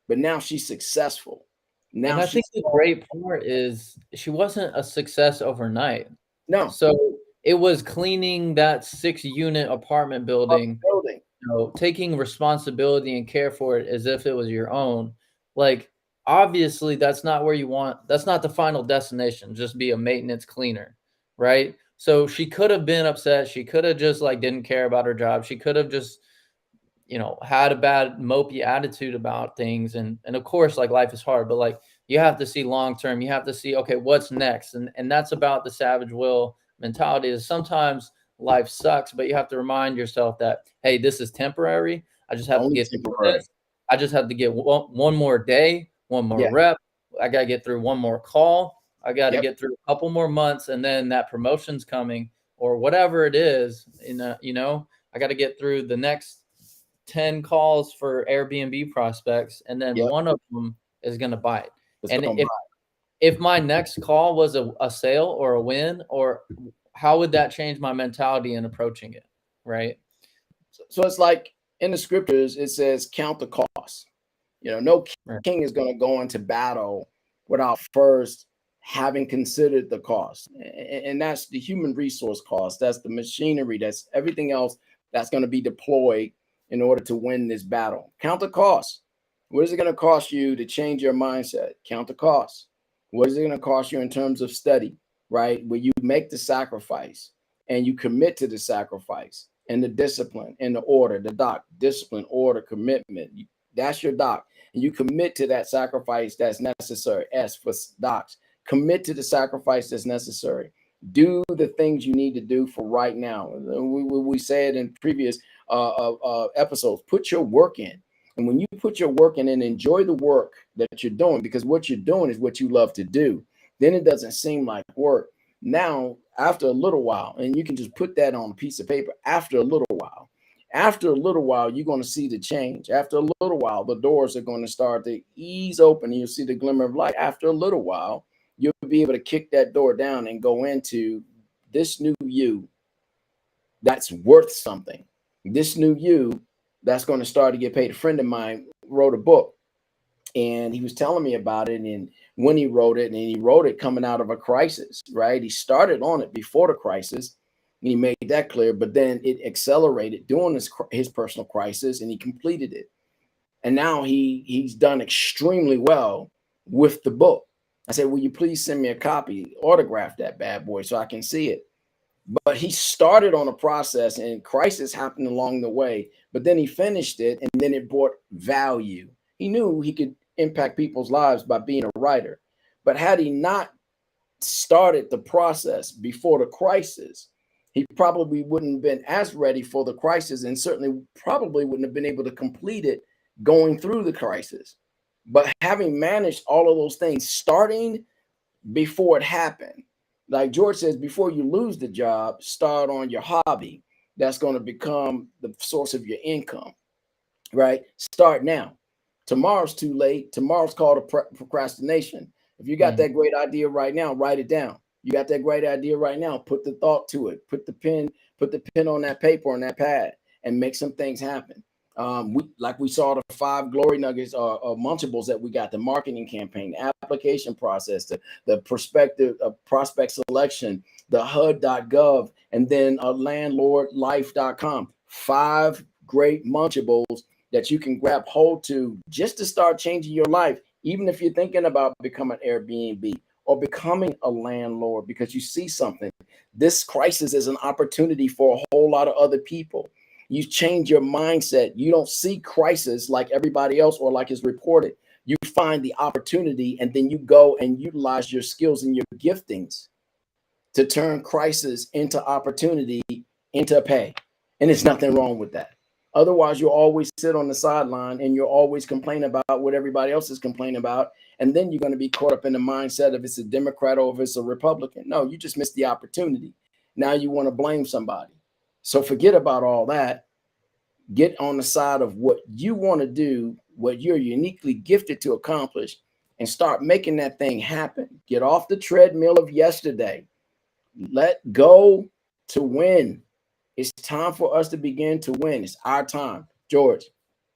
But now she's successful. And Now I think she's the great part is she wasn't a success overnight. no So it was cleaning that 6-unit apartment building, building. you know, taking responsibility and care for it as if it was your own. Like, obviously, that's not the final destination, just be a maintenance cleaner, right? So she could have been upset. She could have just like didn't care about her job. She could have just, you know, had a bad mopey attitude about things. And of course, like life is hard, but like you have to see long term. You have to see, okay, what's next? And that's about the Savage Will mentality is sometimes life sucks, but you have to remind yourself that, hey, this is temporary. I just have to Only get through temporary. this. I just have to get one more day, one more Yeah. rep. I got to get through one more call. I got to Yep. get through a couple more months, and then that promotion's coming or whatever it is. I got to get through the next 10 calls for Airbnb prospects, and then Yep. one of them is going to bite. It's And gonna if my next call was a sale or a win, or how would that change my mentality in approaching it? Right. So it's like in the scriptures, it says, count the cost. No Right. king is going to go into battle without first having considered the cost. And that's the human resource cost. That's the machinery. That's everything else that's going to be deployed in order to win this battle. Count the cost. What is it going to cost you to change your mindset? Count the cost. What is it going to cost you in terms of study, right? Where you make the sacrifice and you commit to the sacrifice and the discipline and the order, the doc, discipline, order, commitment. That's your doc. And you commit to that sacrifice that's necessary. S for docs. Commit to the sacrifice that's necessary. Do the things you need to do for right now. We said in previous episodes, put your work in. And when you put your work in and enjoy the work that you're doing, because what you're doing is what you love to do, then it doesn't seem like work. Now, after a little while, and you can just put that on a piece of paper, after a little while, you're going to see the change. After a little while, the doors are going to start to ease open. And you'll see the glimmer of light. After a little while, you'll be able to kick that door down and go into this new you that's worth something. This new you that's going to start to get paid. A friend of mine wrote a book, and he was telling me about it. And when he wrote it, and he wrote it coming out of a crisis, right? He started on it before the crisis. And he made that clear, but then it accelerated during his personal crisis, and he completed it. And now he's done extremely well with the book. I said, will you please send me a copy, autograph that bad boy so I can see it? But he started on a process, and crisis happened along the way, but then he finished it, and then it brought value. He knew he could impact people's lives by being a writer. But had he not started the process before the crisis, he probably wouldn't have been as ready for the crisis, and certainly probably wouldn't have been able to complete it going through the crisis. But having managed all of those things, starting before it happened, like George says, before you lose the job, start on your hobby. That's going to become the source of your income, right? Start now. Tomorrow's too late. Tomorrow's called procrastination. If you got that great idea right now, write it down. You got that great idea right now, put the thought to it, put the pen on that paper, on that pad, and make some things happen. We saw the 5 glory nuggets or munchables that we got, the marketing campaign, the application process, the prospect selection, the HUD.gov, and then landlordlife.com. 5 great munchables that you can grab hold to just to start changing your life, even if you're thinking about becoming Airbnb or becoming a landlord, because you see something. This crisis is an opportunity for a whole lot of other people. You change your mindset. You don't see crisis like everybody else or like is reported. You find the opportunity, and then you go and utilize your skills and your giftings to turn crisis into opportunity, into pay. And there's nothing wrong with that. Otherwise, you'll always sit on the sideline and you'll always complain about what everybody else is complaining about. And then you're going to be caught up in the mindset of it's a Democrat or if it's a Republican. No, you just missed the opportunity. Now you want to blame somebody. So forget about all that. Get on the side of what you want to do, what you're uniquely gifted to accomplish, and start making that thing happen. Get off the treadmill of yesterday. Let go to win. It's time for us to begin to win. It's our time. George.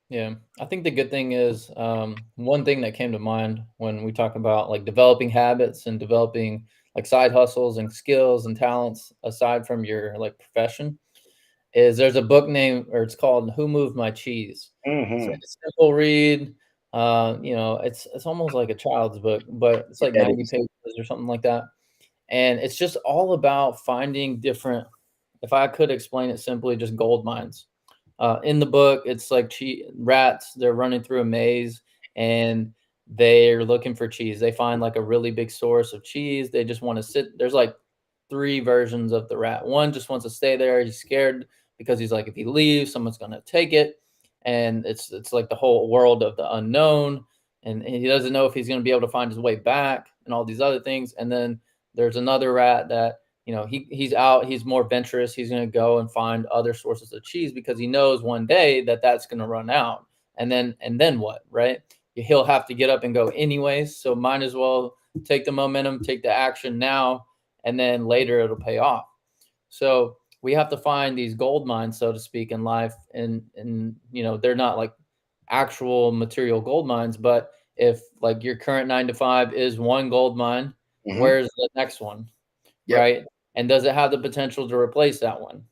Yeah, I think the good thing is one thing that came to mind when we talk about like developing habits and developing like side hustles and skills and talents aside from your like profession is there's a book named, or it's called Who Moved My Cheese. Mm-hmm. It's a simple read. It's almost like a child's book, but it's like 90 pages or something like that. And it's just all about finding different, if I could explain it simply, just gold mines. In the book, it's like rats, they're running through a maze and they're looking for cheese. They find like a really big source of cheese. They just want to sit. There's like 3 versions of the rat. One just wants to stay there. He's scared because he's like, if he leaves, someone's going to take it. and it's like the whole world of the unknown, and he doesn't know if he's going to be able to find his way back and all these other things. And then there's another rat that, you know, he's out, he's more venturous, he's going to go and find other sources of cheese because he knows one day that that's going to run out. And then what, right? He'll have to get up and go anyways, so might as well take the momentum, take the action now, and then later it'll pay off. So we have to find these gold mines, so to speak, in life. And you know, they're not like actual material gold mines, but if like your current 9 to 5 is one gold mine, where's the next one? Yep. Right? And does it have the potential to replace that one?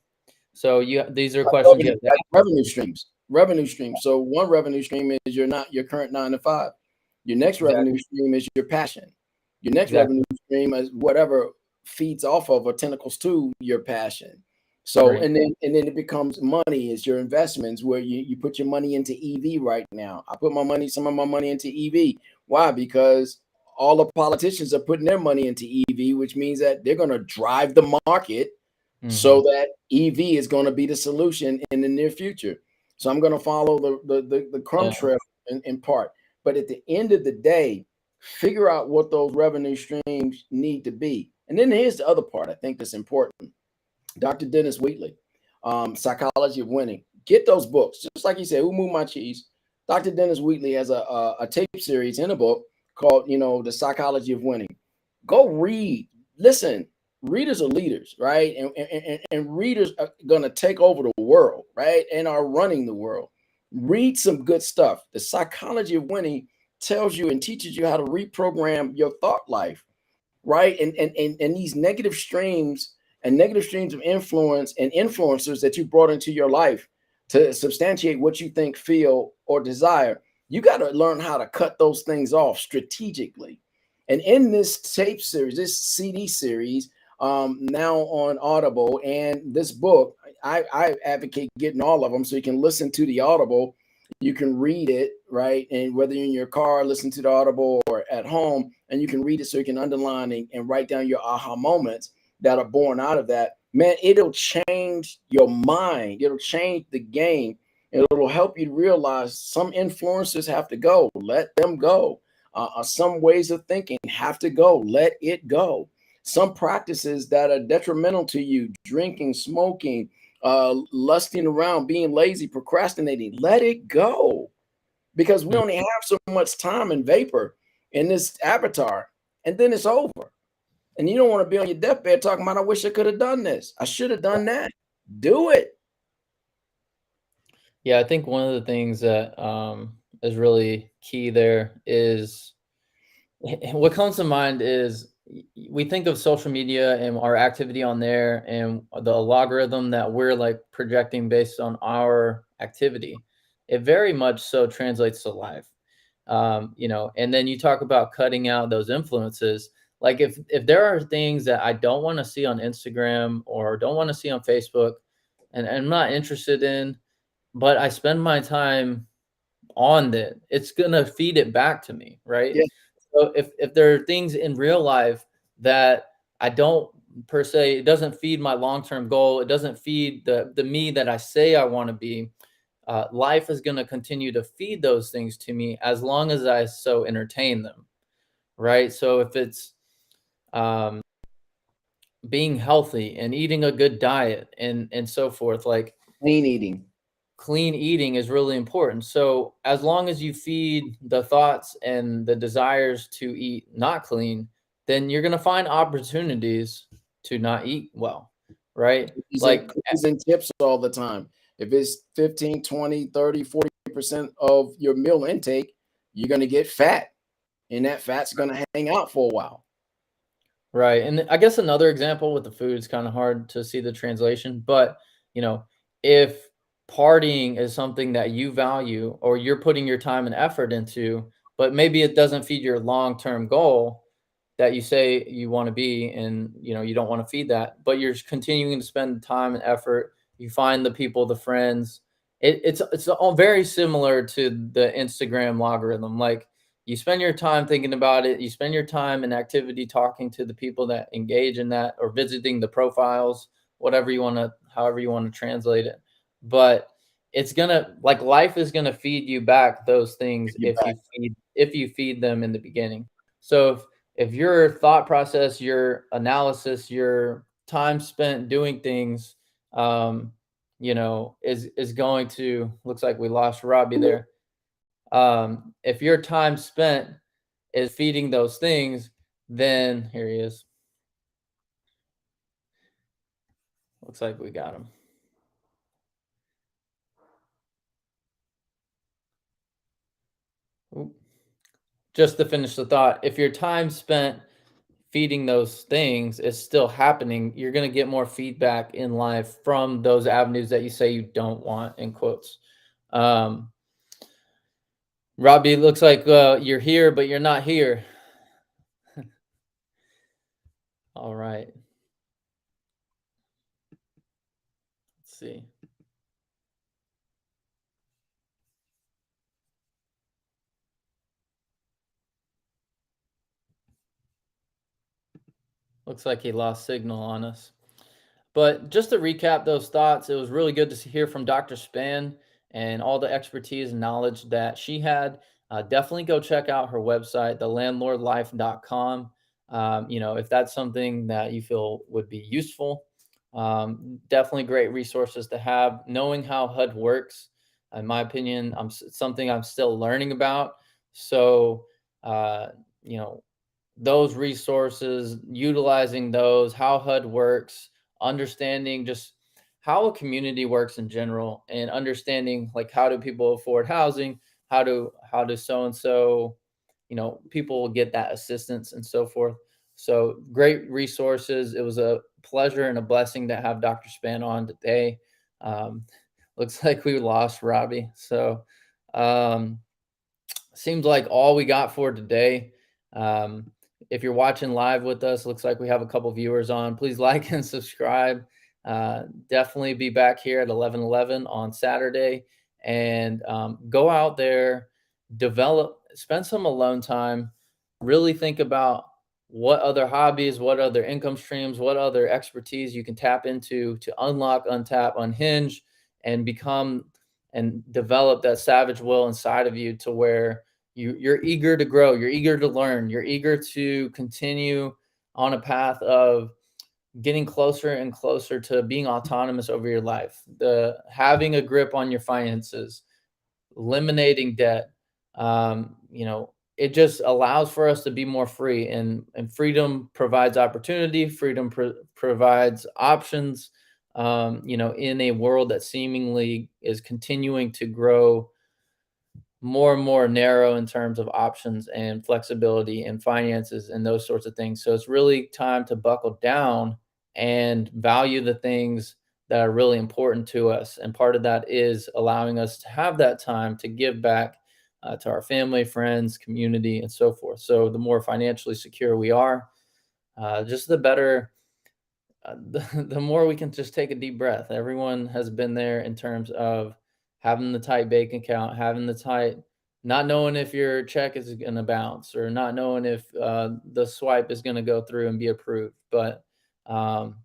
So these are questions you have to ask. Revenue streams. So one revenue stream is your current 9 to 5. Your next revenue stream is your passion. Your next revenue stream is whatever feeds off of or tentacles to your passion. So and then it becomes money is your investments, where you put your money into EV right now. I put some of my money into EV. Why? Because all the politicians are putting their money into EV, which means that they're going to drive the market so that EV is going to be the solution in the near future. So I'm going to follow the crumb trail in part. But at the end of the day, figure out what those revenue streams need to be. And then here's the other part I think that's important. Dr. Dennis Wheatley, Psychology of Winning. Get those books. Just like he said, Who Moved My Cheese? Dr. Dennis Wheatley has a tape series in a book called, The Psychology of Winning. Go read. Listen, readers are leaders, right? And readers are going to take over the world, right? And are running the world. Read some good stuff. The Psychology of Winning tells you and teaches you how to reprogram your thought life, right? And these negative streams of influence and influencers that you brought into your life to substantiate what you think, feel, or desire. You got to learn how to cut those things off strategically. And in this tape series, this CD series, now on Audible, and this book, I advocate getting all of them so you can listen to the Audible, you can read it, right? And whether you're in your car, listen to the Audible, or at home, and you can read it so you can underline and write down your aha moments that are born out of that. Man, it'll change your mind. It'll change the game. It'll help you realize some influencers have to go. Let them go. Some ways of thinking have to go. Let it go. Some practices that are detrimental to you, drinking, smoking, lusting around, being lazy, procrastinating, let it go. Because we only have so much time and vapor in this avatar, and then it's over. And you don't want to be on your deathbed talking about, I wish I could have done this. I should have done that. Do it. Yeah, I think one of the things that is really key there is, what comes to mind is, we think of social media and our activity on there and the logarithm that we're like projecting based on our activity. It very much so translates to life. And then you talk about cutting out those influences. Like if there are things that I don't want to see on Instagram or don't want to see on Facebook and I'm not interested in, but I spend my time on it, it's going to feed it back to me, right? Yeah. So if there are things in real life that I don't per se, it doesn't feed my long-term goal, it doesn't feed the me that I say I want to be, life is going to continue to feed those things to me as long as I so entertain them, right? So if it's being healthy and eating a good diet and so forth, like clean eating is really important. So as long as you feed the thoughts and the desires to eat not clean, then you're going to find opportunities to not eat well, right? Like cookies and tips all the time. If it's 15, 20, 30, 40% of your meal intake, you're going to get fat, and that fat's going to hang out for a while. Right. And I guess another example with the food is kind of hard to see the translation, but if partying is something that you value or you're putting your time and effort into, but maybe it doesn't feed your long-term goal that you say you want to be, and you don't want to feed that, but you're continuing to spend time and effort, you find the people, the friends. It's all very similar to the Instagram logarithm. Like, you spend your time thinking about it, you spend your time in activity talking to the people that engage in that, or visiting the profiles, however you want to translate it. But it's gonna, like, life is gonna feed you back those things You back. if you feed them in the beginning. So if your thought process, your analysis, your time spent doing things, is going to, looks like we lost Robbie there. If your time spent is feeding those things, then here he is. Looks like we got him. Oop. Just to finish the thought, if your time spent feeding those things is still happening, you're going to get more feedback in life from those avenues that you say you don't want, in quotes. Robbie, it looks like you're here, but you're not here. All right. Let's see. Looks like he lost signal on us. But just to recap those thoughts, it was really good to hear from Dr. Span and all the expertise and knowledge that she had. Definitely go check out her website, thelandlordlife.com. If that's something that you feel would be useful, definitely great resources to have. Knowing how HUD works, in my opinion, something I'm still learning about. So, uh, you know, those resources, utilizing those, how HUD works, understanding just how a community works in general, and understanding like how do people afford housing, how do so and so, people get that assistance and so forth. So great resources. It was a pleasure and a blessing to have Dr. Span on today. Um, Looks like we lost Robbie. So um, seems like all we got for today. If you're watching live with us, looks like we have a couple viewers on. Please like and subscribe. Definitely be back here at 11:11 on Saturday, and go out there, spend some alone time, really think about what other hobbies, what other income streams, what other expertise you can tap into to unlock, untap, unhinge, and become and develop that savage will inside of you to where you're eager to grow, you're eager to learn, you're eager to continue on a path of getting closer and closer to being autonomous over your life, the having a grip on your finances, eliminating debt. It just allows for us to be more free, and freedom provides opportunity, freedom provides options, in a world that seemingly is continuing to grow more and more narrow in terms of options and flexibility and finances and those sorts of things. So it's really time to buckle down and value the things that are really important to us. And part of that is allowing us to have that time to give back to our family, friends, community, and so forth. So the more financially secure we are, just the better. The more we can just take a deep breath. Everyone has been there in terms of having the tight bank account, having the tight, not knowing if your check is going to bounce, or not knowing if the swipe is going to go through and be approved. But um,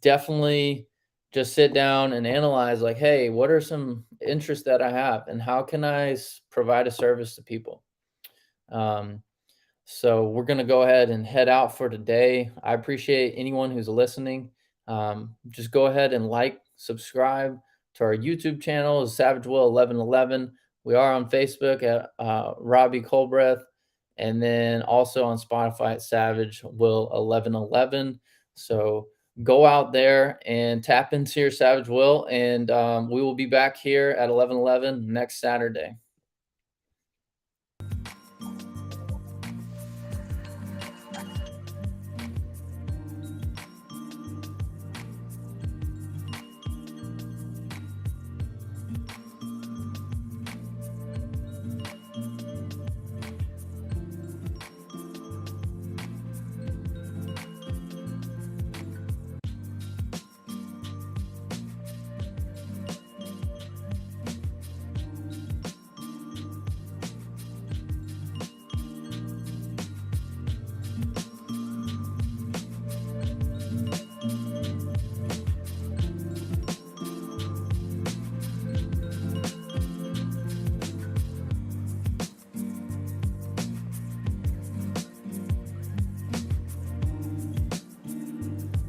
definitely just sit down and analyze, like, hey, what are some interests that I have, and how can I provide a service to people? So we're going to go ahead and head out for today. I appreciate anyone who's listening. Just go ahead and like, subscribe to our YouTube channel, Savage Will 1111. We are on Facebook at Robbie Colbreth, and then also on Spotify at Savage Will 1111. So go out there and tap into your Savage Will, and we will be back here at 11:11 next Saturday.